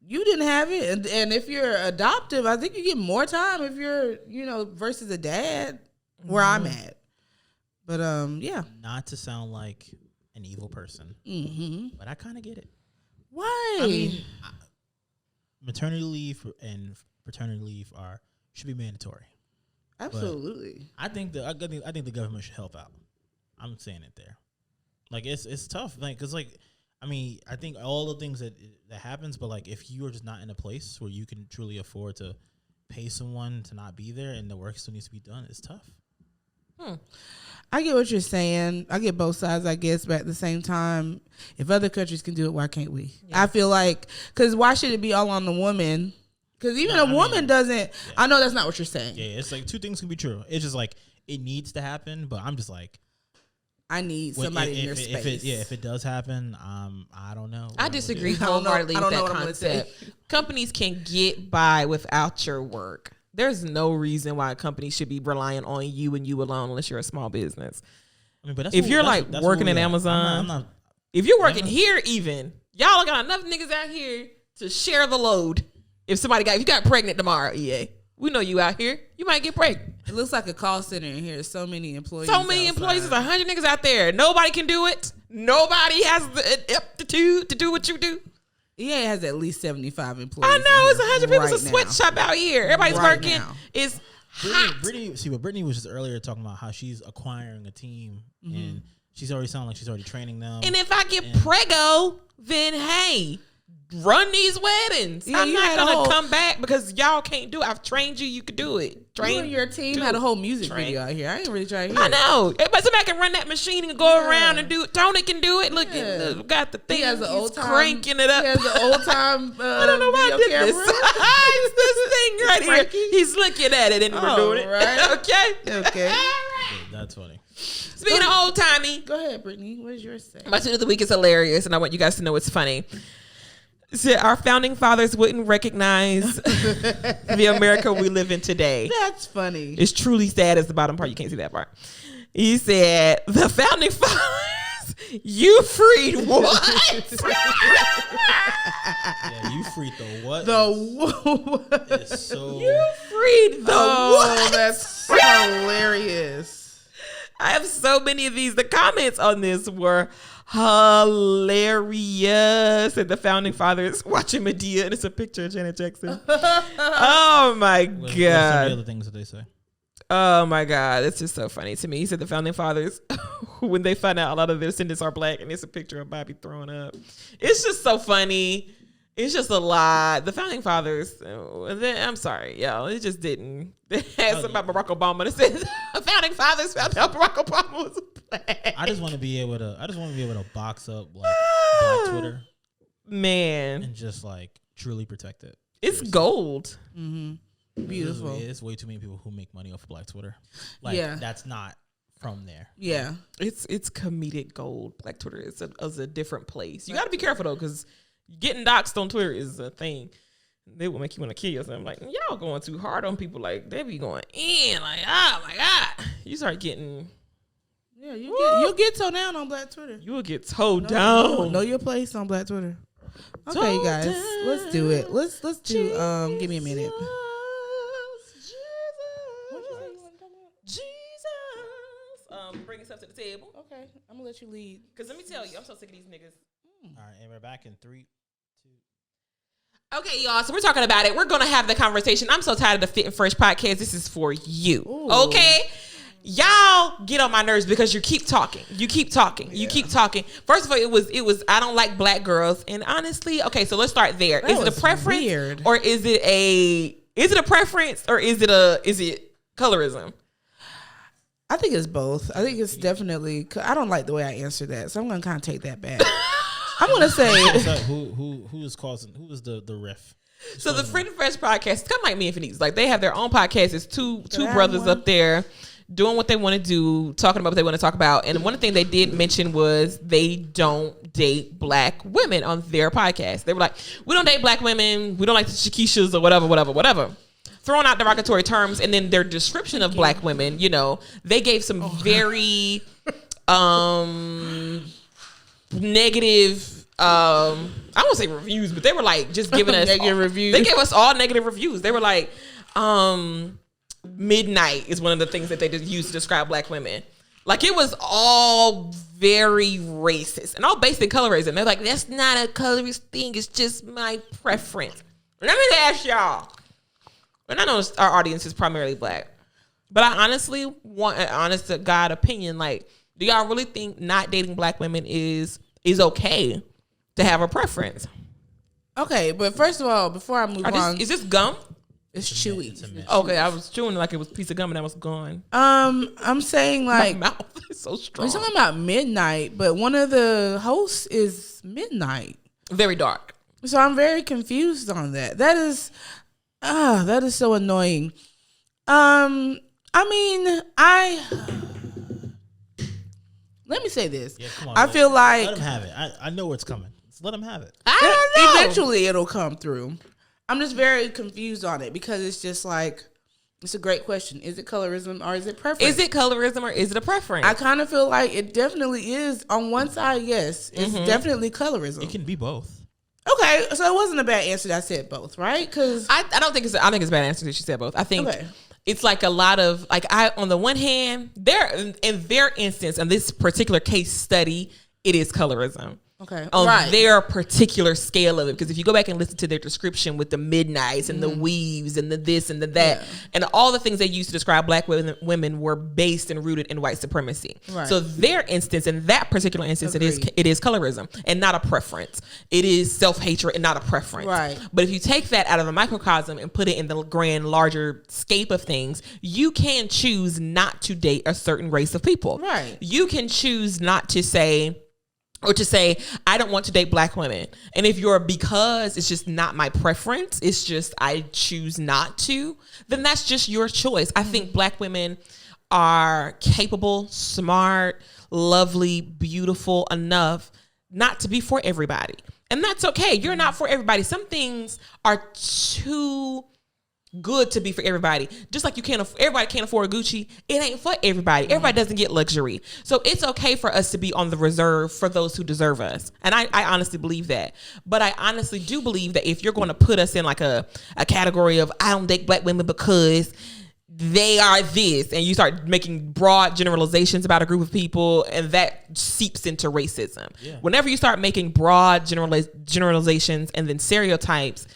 You didn't have it. And if you're adoptive, I think you get more time if you're, versus a dad where I'm at. But, yeah. Not to sound like an evil person, but I kind of get it. Why? I mean, maternity leave and paternity leave should be mandatory. Absolutely. I think the government should help out. I'm saying it there. Like it's tough, like because I think all the things that happens, but like if you are just not in a place where you can truly afford to pay someone to not be there and the work still needs to be done, it's tough. I get what you're saying. I get both sides, I guess, but at the same time, if other countries can do it, why can't we? Yeah. I feel like, because why should it be all on the woman? Because even a woman doesn't, yeah. I know that's not what you're saying. Yeah, it's like two things can be true. It's just like, it needs to happen, but I'm just like, I need somebody in your space. If it does happen, I don't know. I disagree wholeheartedly with that concept. Companies can get by without your work. There's no reason why a company should be relying on you and you alone unless you're a small business. I mean, but if you're working at Amazon, I'm not, if you're working here, even y'all got enough niggas out here to share the load. If you got pregnant tomorrow, EA, we know you out here. You might get pregnant. It looks like a call center in here. So many employees. There's 100 niggas out there. Nobody can do it. Nobody has the aptitude to do what you do. EA has at least 75 employees. I know it's 100 people. It's a sweatshop out here. Everybody's working. Now. It's hot. Brittany was just earlier talking about how she's acquiring a team and she's already sounding like she's already training them. And if I get prego, then hey, run these weddings. Yeah, I'm not gonna come back because y'all can't do it. I've trained you. You could do it. You and your team had a whole music video out here. I ain't really trying to hear I know. But somebody can run that machine and go around and do it. Tony can do it. Look, got the thing. He has an old time, cranking it up. He has an old time I don't know why I did camera. It's this thing right here. He's looking at it and we're doing it. Right. Okay. Yeah, that's funny. Speaking of old timey. Go ahead, Brittany. What is yours say? My tune of the week is hilarious and I want you guys to know it's funny. So our founding fathers wouldn't recognize the America we live in today. That's funny. It's truly sad as the bottom part. You can't see that part. He said, the founding fathers, you freed what? Yeah, you freed the what? It's so... You freed the what? That's hilarious. I have so many of these. The comments on this were hilarious. And the founding fathers watching Medea, and it's a picture of Janet Jackson. Oh my God. What's some of the other things that they say? Oh my God. It's just so funny to me. He said the founding fathers, when they find out a lot of their descendants are black, and it's a picture of Bobby throwing up. It's just so funny. It's just a lot. The founding fathers, I'm sorry, y'all. It just didn't. They had something about Barack Obama that said the founding fathers found out Barack Obama was black. I just want to be able to box up like Black Twitter, man, and just like truly protect it. It's gold. Mm-hmm. Beautiful. It's way too many people who make money off of Black Twitter. Like that's not from there. Yeah, it's comedic gold. Black Twitter is a different place. You got to be careful though, because getting doxxed on Twitter is a thing. They will make you want to kill yourself. I'm like, y'all going too hard on people. Like, they be going in. Like, oh my God. You start getting... Yeah, you'll get towed down on Black Twitter. You will get towed down. Know your place on Black Twitter. Okay, you guys. Let's do it. Let's do, give me a minute. Jesus. Bring stuff to the table. Okay, I'm going to let you lead. Because let me tell you, I'm so sick of these niggas. All right, and we're back in 3, 2. Okay, y'all. So we're talking about it. We're going to have the conversation. I'm so tired of the Fit and Fresh podcast. This is for you. Ooh. Okay? Y'all get on my nerves because you keep talking. You keep talking. You keep talking. First of all, it was I don't like black girls. And honestly, okay, so let's start there. Is it a preference? Weird. Or is it Is it a preference or is it colorism? I think it's both. I think it's definitely. I don't like the way I answered that, so I'm gonna kind of take that back. I'm gonna say So who is causing? Who is the riff? So the Friend and Fresh podcast, it's kind of like me and Phoenix. Like they have their own podcast. It's two I brothers have one? up there doing what they want to do, talking about what they want to talk about. And one thing they did mention was they don't date black women on their podcast. They were like, we don't date black women. We don't like the Shakishas or whatever. Throwing out derogatory terms. And then their description of black women, you know, they gave some very negative, I won't say reviews, but they were like just giving us Negative reviews. They gave us all negative reviews. They were like, midnight is one of the things that they just used to describe black women. Like it was all very racist and all based in colorism. They're like, that's not a colorist thing. It's just my preference. Let me ask y'all. And I know our audience is primarily black, but I honestly want an honest to God opinion. Like, do y'all really think not dating black women is okay to have a preference? okay, but first of all, before I move on, Is this gum? it's chewy. It's a myth. Okay, I was chewing like it was a piece of gum and I was gone. I'm saying like My mouth is so strong. we're talking about Midnight, but one of the hosts is Midnight, Very dark. so I'm very confused on that. That is so annoying. I mean, let me say this. Yeah, come on, I feel like let them have it. I know where it's coming. Just let them have it. I don't know. eventually it'll come through. I'm just very confused on it because it's just like, it's a great question. Is it colorism or is it preference? Is it colorism or is it a preference? I kind of feel like it definitely is. On one side, yes, it's definitely colorism. It can be both. Okay, so it wasn't a bad answer that I said both, right? Because I don't think I think it's a bad answer that she said both. I think Okay. it's like a lot of like on the one hand, in their instance, in this particular case study, it is colorism. okay, On right. their particular scale of it. Because if you go back and listen to their description with the midnights and the weaves and the this and the that, Yeah. and all the things they used to describe black women were based and rooted in white supremacy. Right. So their instance, in that particular instance, Agreed. it is colorism and not a preference. It is self-hatred and not a preference. Right. But if you take that out of the microcosm and put it in the grand, larger scape of things, you can choose not to date a certain race of people. Right. You can choose not to say, I don't want to date black women. And if you're because it's just not my preference, it's just I choose not to, then that's just your choice. I think black women are capable, smart, lovely, beautiful enough not to be for everybody. And that's okay. You're not for everybody. Some things are too good to be for everybody. Just like everybody can't afford Gucci. It ain't for everybody. Everybody doesn't get luxury. So it's okay for us to be on the reserve for those who deserve us. And I honestly believe that. But I honestly do believe that if you're going to put us in like a category of I don't date black women because they are this, and you start making broad generalizations about a group of people, and that seeps into racism. Yeah. Whenever you start making broad generalizations and then stereotypes,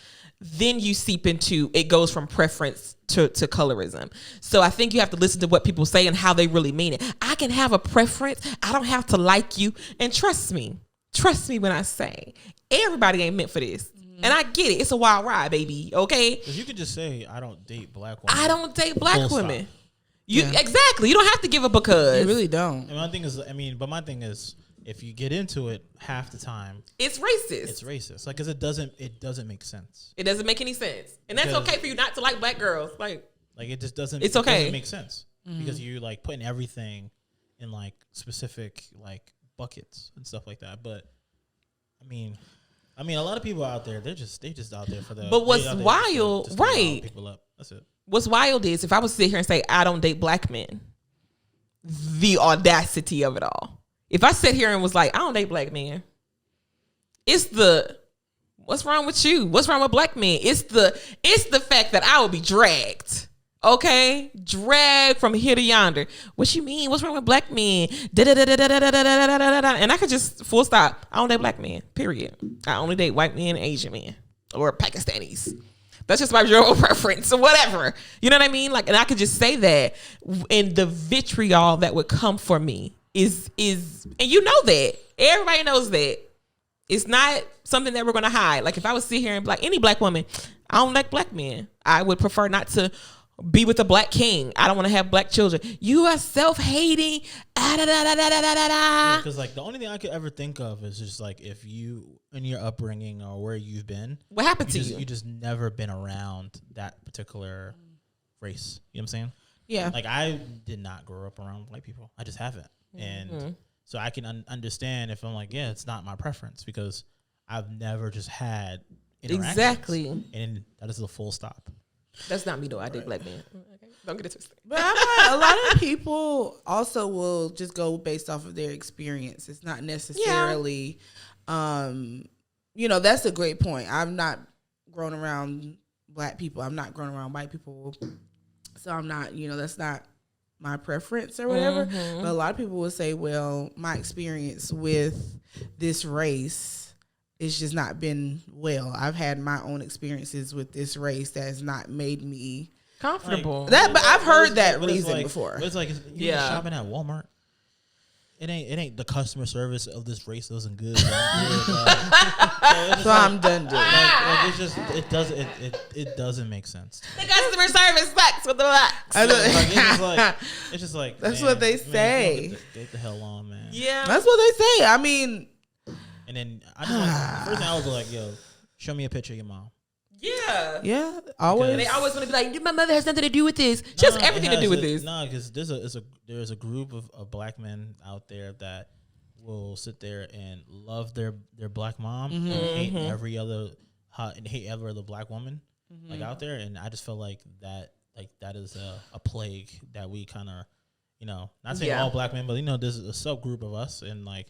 then you seep into, it goes from preference to colorism. So I think you have to listen to what people say and how they really mean it. I can have a preference. I don't have to like you. And trust me when I say everybody ain't meant for this. And I get it. It's a wild ride, baby. Okay. Because you could just say, I don't date black women. I don't date black Full women. stop. Exactly. You don't have to give a because. You really don't. And my thing is, if you get into it, half the time It's racist. it's racist. Like, cause it doesn't make sense. It doesn't make any sense. And that's Because- okay for you not to like black girls. Like, Like, it just doesn't. It's it okay. doesn't make sense because you're like putting everything in like specific like buckets and stuff like that. But I mean, a lot of people out there, they just out there for the. But what's they out there wild, just to rile right. People up. That's it. what's wild is if I was to sit here and say, I don't date black men, the audacity of it all. If I sit here and was like, I don't date black men, it's the, what's wrong with you? What's wrong with black men? It's the fact that I will be dragged. Okay, drag from here to yonder. What you mean? What's wrong with black men? And I could just full stop. I don't date black men. Period. I only date white men and Asian men or Pakistanis. That's just my general preference or whatever. You know what I mean? Like, and I could just say that, and the vitriol that would come for me is, and you know that everybody knows that. It's not something that we're going to hide. Like if I was sit here and be like, any black woman, I don't like black men. I would prefer not to be with a black king. I don't want to have black children. You are self-hating. Because like the only thing I could ever think of is just like if you in your upbringing or where you've been, what happened to you? You just never been around that particular race. You know what I'm saying? Yeah. Like I did not grow up around white people. I just haven't, and so I can understand if I'm like, yeah, it's not my preference because I've never just had interactions. Exactly, and that is a full stop. That's not me though. I dig black men. Okay. Don't get it twisted. But I'm like, a lot of people also will just go based off of their experience. It's not necessarily, that's a great point. I've not grown around black people. I'm not grown around white people. So I'm not, that's not my preference or whatever. Mm-hmm. But a lot of people will say, well, my experience with this race it's just not been well. I've had my own experiences with this race that has not made me comfortable. But I've heard that reason before. It's like shopping at Walmart. It ain't the customer service of this race isn't good. So I'm done doing it doesn't make sense. The customer service sucks with the blacks. It's just like that's what they say. Get the hell on, man. Yeah, that's what they say. I mean, and then the first thing I was like, yo, show me a picture of your mom. Yeah, always. And they always want to be like, my mother has nothing to do with this. She has everything to do with this. No, because there's a group of black men out there that will sit there and love their black mom and hate every other black woman like out there, and I just feel like that is a plague that we kind of not saying all black men, but there's a subgroup of us and like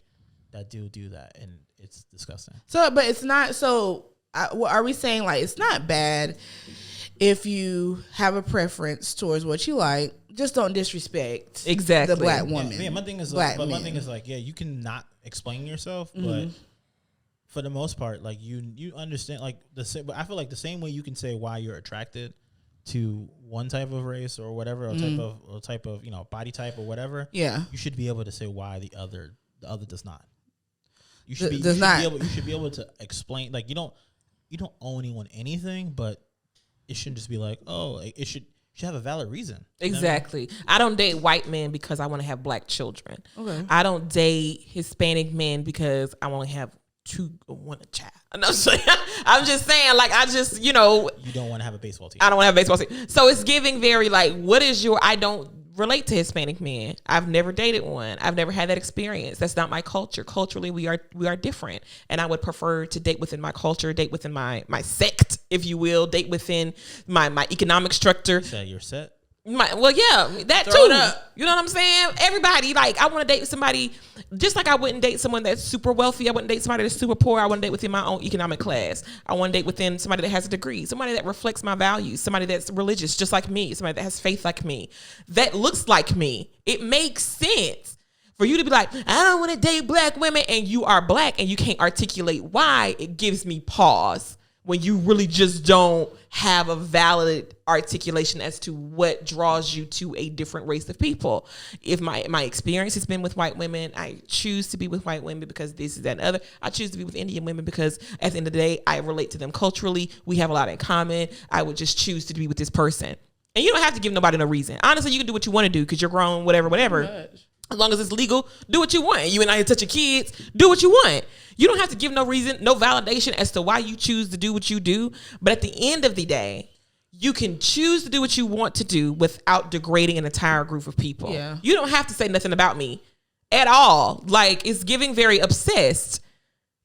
that do that, and it's disgusting. So, but it's not so. Are we saying like it's not bad if you have a preference towards what you like? Just don't disrespect the black woman. Yeah, my thing is you can not explain yourself, but for the most part, like you understand like but I feel like the same way you can say why you're attracted to one type of race or whatever, or type of body type or whatever. Yeah, you should be able to say why the other does not. You should be able to explain like you don't owe anyone anything, but it shouldn't just be like, oh, it should have a valid reason. Exactly. I don't date white men because I want to have black children. Okay. I don't date Hispanic men because I want to have one child. I'm just saying, like, you don't want to have a baseball team. I don't want to have a baseball team. So it's giving very like, I don't relate to Hispanic men. I've never dated one. I've never had that experience. That's not my culture. Culturally, we are different. And I would prefer to date within my culture, date within my sect, if you will, date within my economic structure. So you're set? That too. You know what I'm saying? Everybody, like, I want to date somebody, just like I wouldn't date someone that's super wealthy. I wouldn't date somebody that's super poor. I wouldn't date within my own economic class. I want to date within somebody that has a degree, somebody that reflects my values, somebody that's religious just like me, somebody that has faith like me, that looks like me. It makes sense for you to be like, I don't want to date black women, and you are black and you can't articulate why. It gives me pause. When you really just don't have a valid articulation as to what draws you to a different race of people. If my experience has been with white women, I choose to be with white women because this is that and other. I choose to be with Indian women because at the end of the day, I relate to them culturally. We have a lot in common. I would just choose to be with this person. And you don't have to give nobody no reason. Honestly, you can do what you want to do because you're grown, whatever. As long as it's legal, do what you want. You and I touch your kids, do what you want. You don't have to give no reason, no validation as to why you choose to do what you do. But at the end of the day, you can choose to do what you want to do without degrading an entire group of people. Yeah. You don't have to say nothing about me at all. Like, it's giving very obsessed.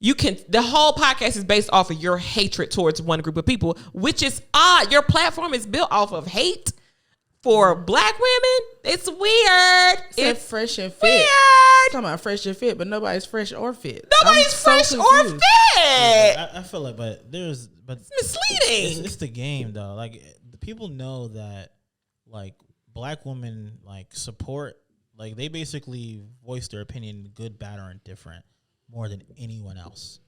The whole podcast is based off of your hatred towards one group of people, which is odd. Your platform is built off of hate. For black women, it's weird. It's fresh and fit. Weird. Talking about fresh and fit, but nobody's fresh or fit. Nobody's fresh or fit. Yeah, I feel like, it's misleading. It's the game though. Like the people know that, like black women like support, like they basically voice their opinion, good, bad, or indifferent, more than anyone else.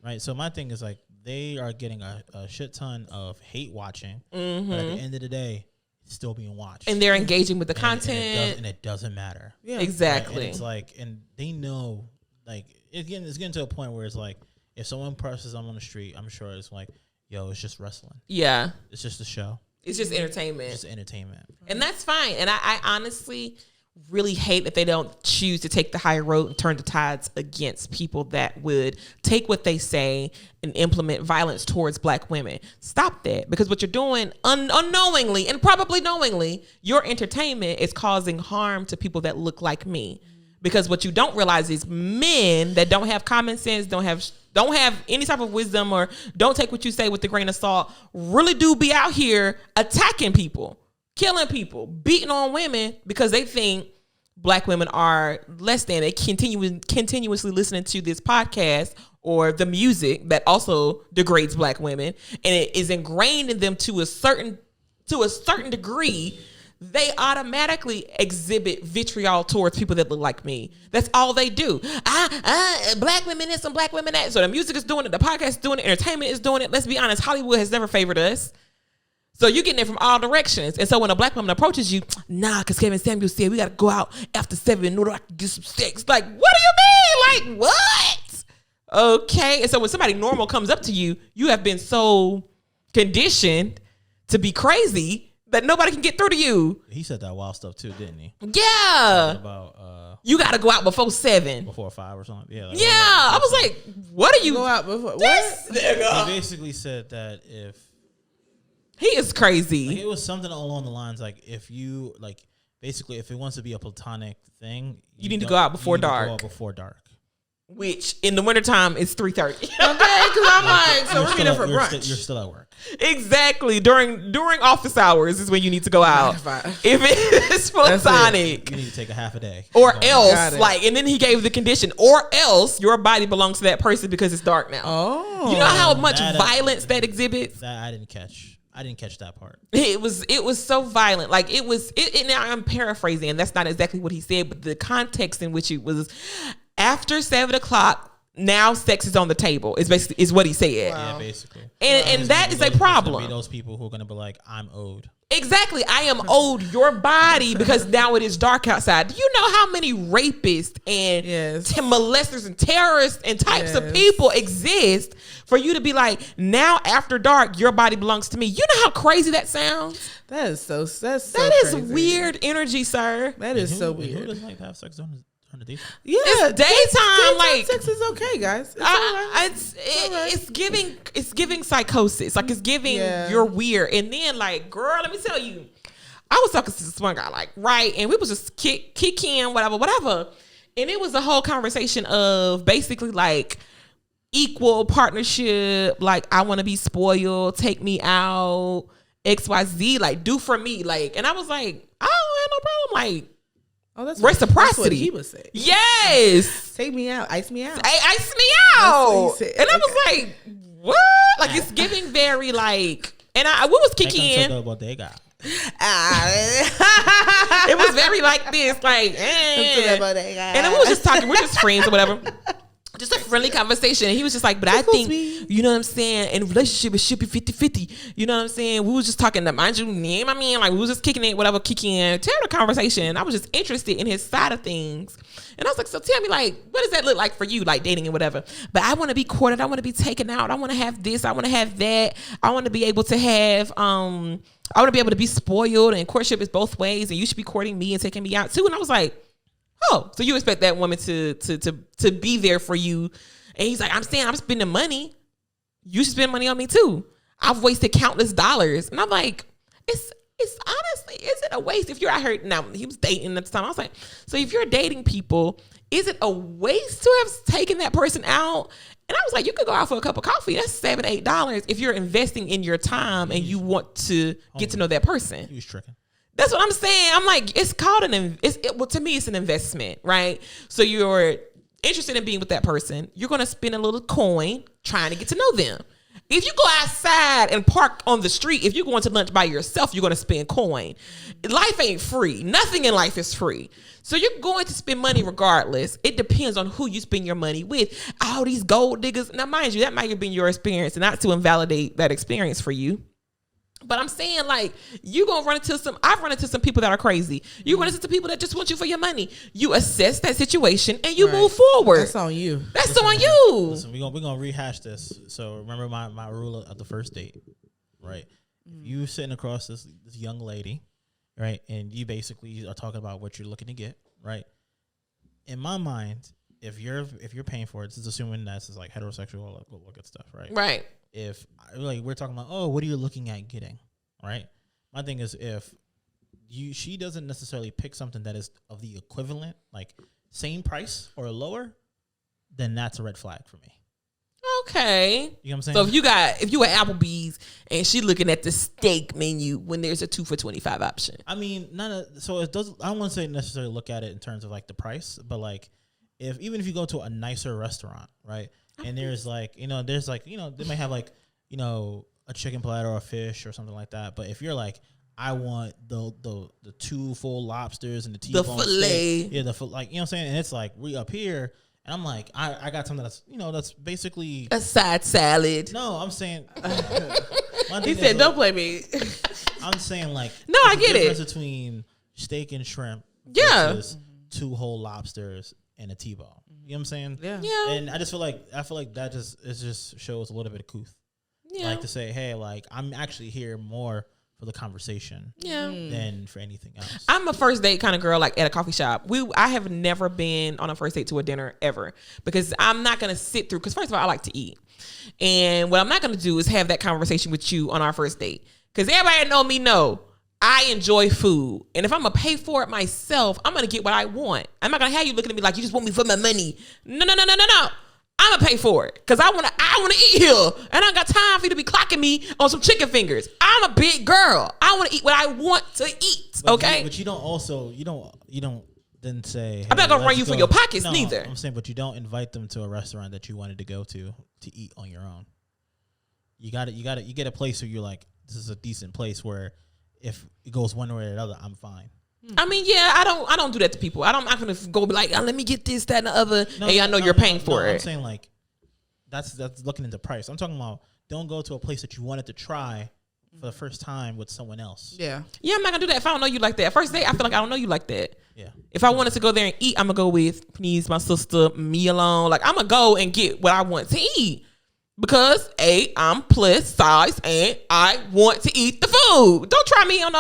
Right. So my thing is like they are getting a shit ton of hate watching, but at the end of the day, still being watched, and they're engaging with the content, and it doesn't matter. Yeah, exactly. Right? And it's like, and they know, like, it's getting to a point where it's like, if someone presses them on the street, I'm sure it's like, yo, it's just wrestling. Yeah. It's just a show. It's just entertainment. It's just entertainment. And that's fine. And I honestly really hate that they don't choose to take the high road and turn the tides against people that would take what they say and implement violence towards Black women. Stop that, because what you're doing unknowingly and probably knowingly, your entertainment is causing harm to people that look like me. Because what you don't realize is men that don't have common sense, don't have any type of wisdom, or don't take what you say with a grain of salt, really do be out here attacking people, killing people, beating on women because they think Black women are less than. They continuously listening to this podcast or the music that also degrades Black women, and it is ingrained in them to a certain degree. They automatically exhibit vitriol towards people that look like me. That's all they do. Black women this and Black women that. So the music is doing it, the podcast is doing it, entertainment is doing it. Let's be honest, Hollywood has never favored us. So you're getting it from all directions. And so when a Black woman approaches you, because Kevin Samuels said we got to go out after 7 in order I can get some sex. Like, what do you mean? Like, what? Okay. And so when somebody normal comes up to you, you have been so conditioned to be crazy that nobody can get through to you. He said that wild stuff too, didn't he? Yeah. About you got to go out before 7. before 5 or something. Yeah. Yeah. I was like, what are you? Go out before This what? nigga. He basically said that if He is crazy. like, it was something along the lines like if you like basically if it wants to be a platonic thing, You need to go out before dark. Go out before dark. Which in the wintertime is 3:30. Okay, because I'm like, so we're meeting for brunch. You're still at work. Exactly. During office hours is when you need to go out. Fine. If it's platonic. You need to take a half a day. Or Go else, Got it. like, and then he gave the condition, or else your body belongs to that person because it's dark now. Oh. You know how much That- violence that exhibits? That I didn't catch. I didn't catch that part. It was so violent. Like it now I'm paraphrasing, and that's not exactly what he said, but the context in which it was after 7 o'clock, now sex is on the table. Is what he said. Wow. Yeah, basically. And that is a There's gonna problem. be those people who are gonna be like, I'm owed. Exactly. I am owed your body because now it is dark outside. Do you know how many rapists and Yes. molesters and terrorists and types of Yes. people exist for you to be like, now after dark, your body belongs to me? You know how crazy that sounds? That is so That is crazy. weird energy, sir. That is so Who weird. doesn't like to have sex on the daytime? Yeah, It's daytime, like sex is okay, guys. It's all right. it's giving psychosis. Like it's giving Yeah. you're weird. And then like, girl, let me tell you, I was talking to this one guy, like, right, and we was just kicking, whatever. And it was a whole conversation of basically like equal partnership, like I want to be spoiled, take me out, XYZ, like do for me, like, and I was like, I don't have no problem, like Oh, that's reciprocity. That's what he was saying. Yes. Take me out, ice me out. Ice me That's out. what he said. And I was like, what? Like it's giving very like, and we was kicking in. It was very like this, like, and then we was just talking, we're just friends or whatever. Just a friendly conversation. And he was just like, but I think, you know what I'm saying, in a relationship, it should be 50-50. You know what I'm saying? We was just talking, mind you, name I mean, like, we was just kicking it, whatever, tell the conversation. I was just interested in his side of things. And I was like, so tell me, like, what does that look like for you, like dating and whatever? But I want to be courted. I want to be taken out. I want to have this. I want to have that. I want to be able to have, I want to be able to be spoiled, and courtship is both ways, and you should be courting me and taking me out too. And I was like, oh, so you expect that woman to be there for you? And he's like, I'm saying I'm spending money. You should spend money on me too. I've wasted countless dollars. And I'm like, it's honestly, is it a waste if you're out here? Now, he was dating at the time. I was like, so if you're dating people, is it a waste to have taken that person out? And I was like, you could go out for a cup of coffee. That's $7, $8 if you're investing in your time and you want to get to know that person. He was tricking. That's what I'm saying. I'm like, it's called well, to me, it's an investment, right? So you're interested in being with that person. You're going to spend a little coin trying to get to know them. If you go outside and park on the street, if you're going to lunch by yourself, you're going to spend coin. Life ain't free. Nothing in life is free. So you're going to spend money regardless. It depends on who you spend your money with. All these gold diggers. Now, mind you, that might have been your experience, and not to invalidate that experience for you. But I'm saying, like, you gonna run into I've run into some people that are crazy. You run into some people that just want you for your money. You assess that situation and you move forward. That's on you. That's on you. Listen, we're gonna rehash this. So remember my rule of the first date, right? If you sitting across this young lady, right, and you basically are talking about what you're looking to get, right? In my mind, if you're paying for it, this is assuming that's like heterosexual, all good stuff, right? Right. If like we're talking about, oh, what are you looking at getting, right? My thing is if she doesn't necessarily pick something that is of the equivalent, like same price or lower, then that's a red flag for me. Okay. You know what I'm saying? So if you at Applebee's and she looking at the steak menu when there's a 2 for $25 option. I mean, so it doesn't. I don't want to say necessarily look at it in terms of like the price, but like even if you go to a nicer restaurant, right? And there's like, they might have like, a chicken platter or a fish or something like that. But if you're like, I want the 2 full lobsters and the T-bone filet. steak, like, you know what I'm saying? And it's like, we up here, and I'm like, I got something that's, that's basically a side salad. No, I'm saying. He said, "Don't play me." I'm saying like, no, I get it. Difference between steak and shrimp, versus 2 whole lobsters and a T-bone. You know what I'm saying? Yeah. And I feel like that just shows a little bit of couth. Yeah. Like to say, hey, like I'm actually here more for the conversation than for anything else. I'm a first date kind of girl, like at a coffee shop. I have never been on a first date to a dinner ever because I'm not going to sit through, because first of all, I like to eat. And what I'm not going to do is have that conversation with you on our first date. Because everybody that know me know I enjoy food. And if I'm going to pay for it myself, I'm going to get what I want. I'm not going to have you looking at me like you just want me for my money. No. I'm going to pay for it because I want to eat here. And I don't got time for you to be clocking me on some chicken fingers. I'm a big girl. I want to eat what I want to eat. Okay? But you don't then say, hey, I'm not going to run you for your pockets neither. I'm saying, but you don't invite them to a restaurant that you wanted to go to eat on your own. You get a place where you're like, this is a decent place where if it goes one way or the other, I'm fine. I mean, yeah, I don't do that to people. I'm not gonna go be like, oh, let me get this, that, and the other. And I know you're paying for it. I'm saying like, that's looking into price. I'm talking about don't go to a place that you wanted to try for the first time with someone else. Yeah, I'm not gonna do that if I don't know you like that. First date, I feel like I don't know you like that. Yeah. If I wanted to go there and eat, I'm gonna go with please, my sister, me alone. Like I'm gonna go and get what I want to eat. Because I'm plus size and I want to eat the food. Don't try me on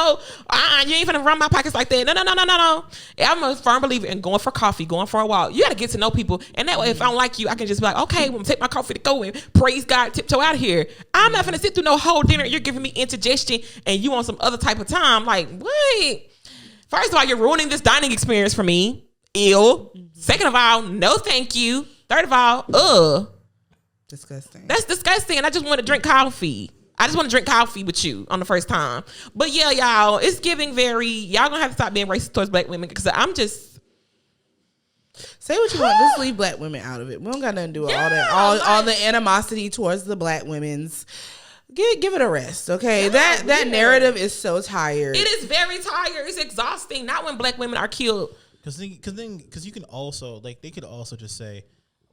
you ain't finna run my pockets like that. No. I'm a firm believer in going for coffee, going for a walk. You gotta get to know people. And that way, if I don't like you, I can just be like, okay, I'm gonna take my coffee to go and praise God, tiptoe out of here. I'm not finna sit through no whole dinner. You're giving me indigestion and you want some other type of time. Like, wait. First of all, you're ruining this dining experience for me. Ew. Second of all, no thank you. Third of all, disgusting. That's disgusting. And I just want to drink coffee. I just want to drink coffee with you on the first time. But yeah, y'all, it's giving y'all gonna have to stop being racist towards black women because I'm just. Say what you want. Just leave black women out of it. We don't got nothing to do with all the animosity towards the black women's. Give it a rest, okay? That narrative is so tired. It is very tired. It's exhausting. Not when black women are killed. Because you can also they could also just say,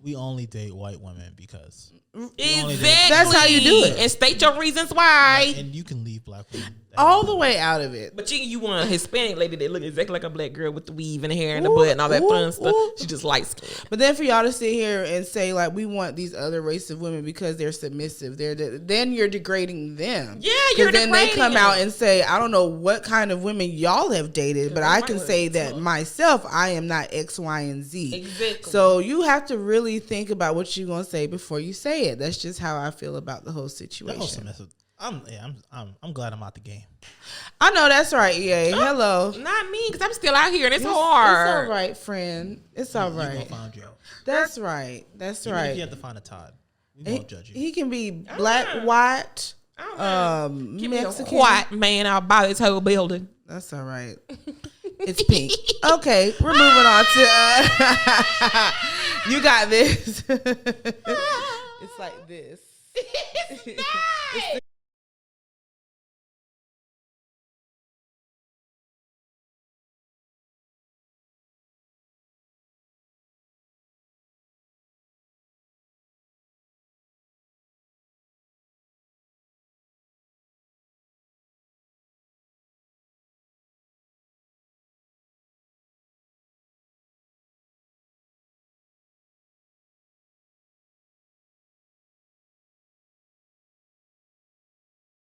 we only date white women because exactly. That's how you do it. And state your reasons why. And you can leave black women all the way out of it. But you want a Hispanic lady that look exactly like a black girl with the weave and the hair and the butt and all that fun stuff. She just light skinned. But then for y'all to sit here and say like we want these other race of women because they're submissive, then you're degrading them. Yeah, you're degrading. Then they come out and say, I don't know what kind of women y'all have dated, but I can say that myself, I am not X, Y, and Z. Exactly. So you have to really think about what you're gonna say before you say it. That's just how I feel about the whole situation. I'm glad I'm out the game. I know that's right, EA. Hello. Not me, because I'm still out here and it's hard. It's all right, friend. It's all right. You're gonna find Joe. That's right. That's right. If you have to find a Todd, we won't judge you. He can be black, white, Mexican. White man, I'll buy this whole building. That's all right. It's pink. Okay, we're moving on to. You got this. It's like this. It's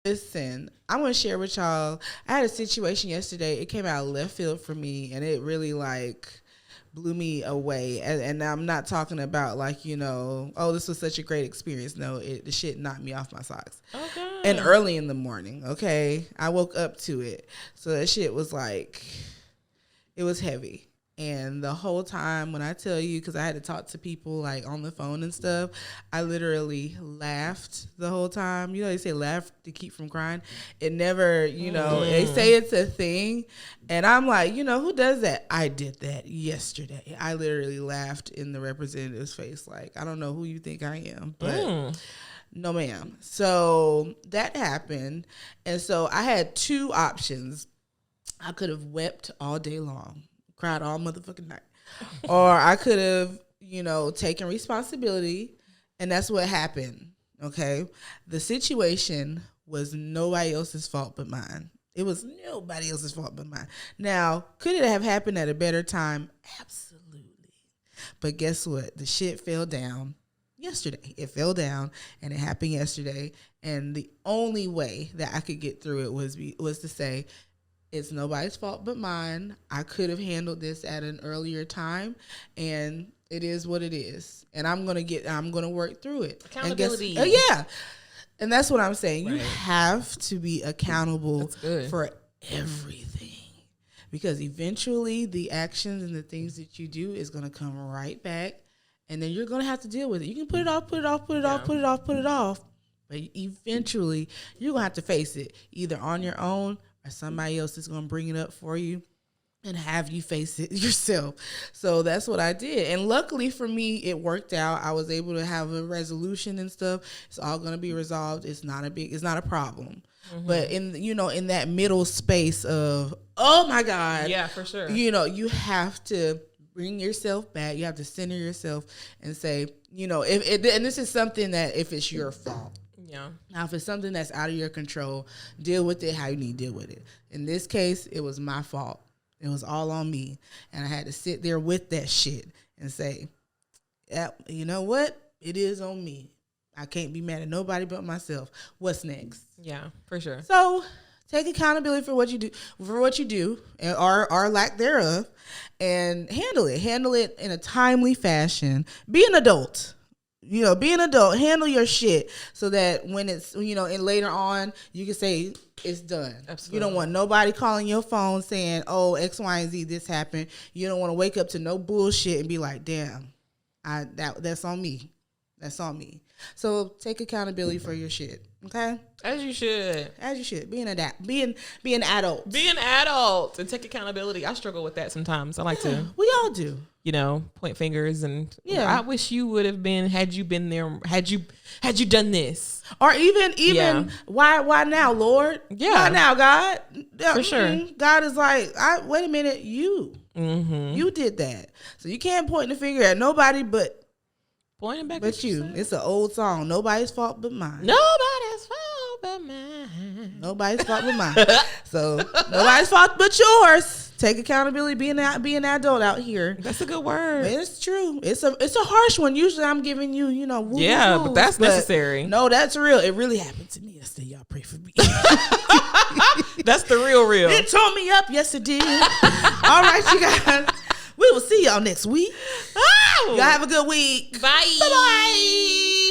Listen, I'm gonna share with y'all. I had a situation yesterday. It came out of left field for me, and it really like blew me away. And I'm not talking about like, you know, oh, this was such a great experience. No, the shit knocked me off my socks. Okay. And early in the morning, okay, I woke up to it. So that shit was like, it was heavy. And the whole time when I tell you, because I had to talk to people like on the phone and stuff, I literally laughed the whole time. You know, they say laugh to keep from crying. It never, you know, they say it's a thing. And I'm like, you know, who does that? I did that yesterday. I literally laughed in the representative's face. Like, I don't know who you think I am, but no, ma'am. So that happened. And so I had two options. I could have wept all day long. Cried all motherfucking night. Or I could have, you know, taken responsibility, and that's what happened, okay? The situation was nobody else's fault but mine. It was nobody else's fault but mine. Now, could it have happened at a better time? Absolutely. But guess what? The shit fell down yesterday. It fell down, and it happened yesterday, and the only way that I could get through it was to say, it's nobody's fault but mine. I could have handled this at an earlier time, and it is what it is. And I'm gonna work through it. Accountability. Yeah. And that's what I'm saying. Right. You have to be accountable for everything, because eventually the actions and the things that you do is gonna come right back, and then you're gonna have to deal with it. You can put it off, but eventually you're gonna have to face it either on your own, somebody else is going to bring it up for you and have you face it yourself. So that's what I did. And luckily for me, it worked out. I was able to have a resolution and stuff. It's all going to be resolved. It's not a problem. Mm-hmm. But in that middle space of, oh my God. Yeah, for sure. You know, you have to bring yourself back. You have to center yourself and say, you know, and this is something that if it's your fault. Yeah. Now, if it's something that's out of your control, deal with it how you need to deal with it. In this case, it was my fault. It was all on me. And I had to sit there with that shit and say, yeah, you know what? It is on me. I can't be mad at nobody but myself. What's next? Yeah, for sure. So take accountability for what you do, or lack thereof, and handle it. Handle it in a timely fashion. Be an adult. You know, be an adult, handle your shit so that when it's, you know, and later on, you can say it's done. Absolutely. You don't want nobody calling your phone saying, oh, X, Y, and Z, this happened. You don't want to wake up to no bullshit and be like, damn, that's on me. That's on me. So take accountability for your shit. Okay? As you should. Be an adult. Be an adult and take accountability. I struggle with that sometimes. I like to. We all do. You know, point fingers and I wish you would have been, had you been there, had you done this. Or even why now, Lord? Yeah. Why now, God? For sure. God is like, wait a minute, you did that. So you can't point the finger at nobody but pointing back at you. It's an old song. Nobody's fault but mine. Nobody's fault but mine. Nobody's fault but mine. So nobody's fault but yours. Take accountability. Be an adult out here. That's a good word. But it's true. It's a harsh one. Usually I'm giving you, you know, but that's necessary. No, that's real. It really happened to me yesterday. Y'all pray for me. That's the real. It tore me up. Yes, it did. All right, you guys. We will see y'all next week. Y'all have a good week. Bye. Bye-bye.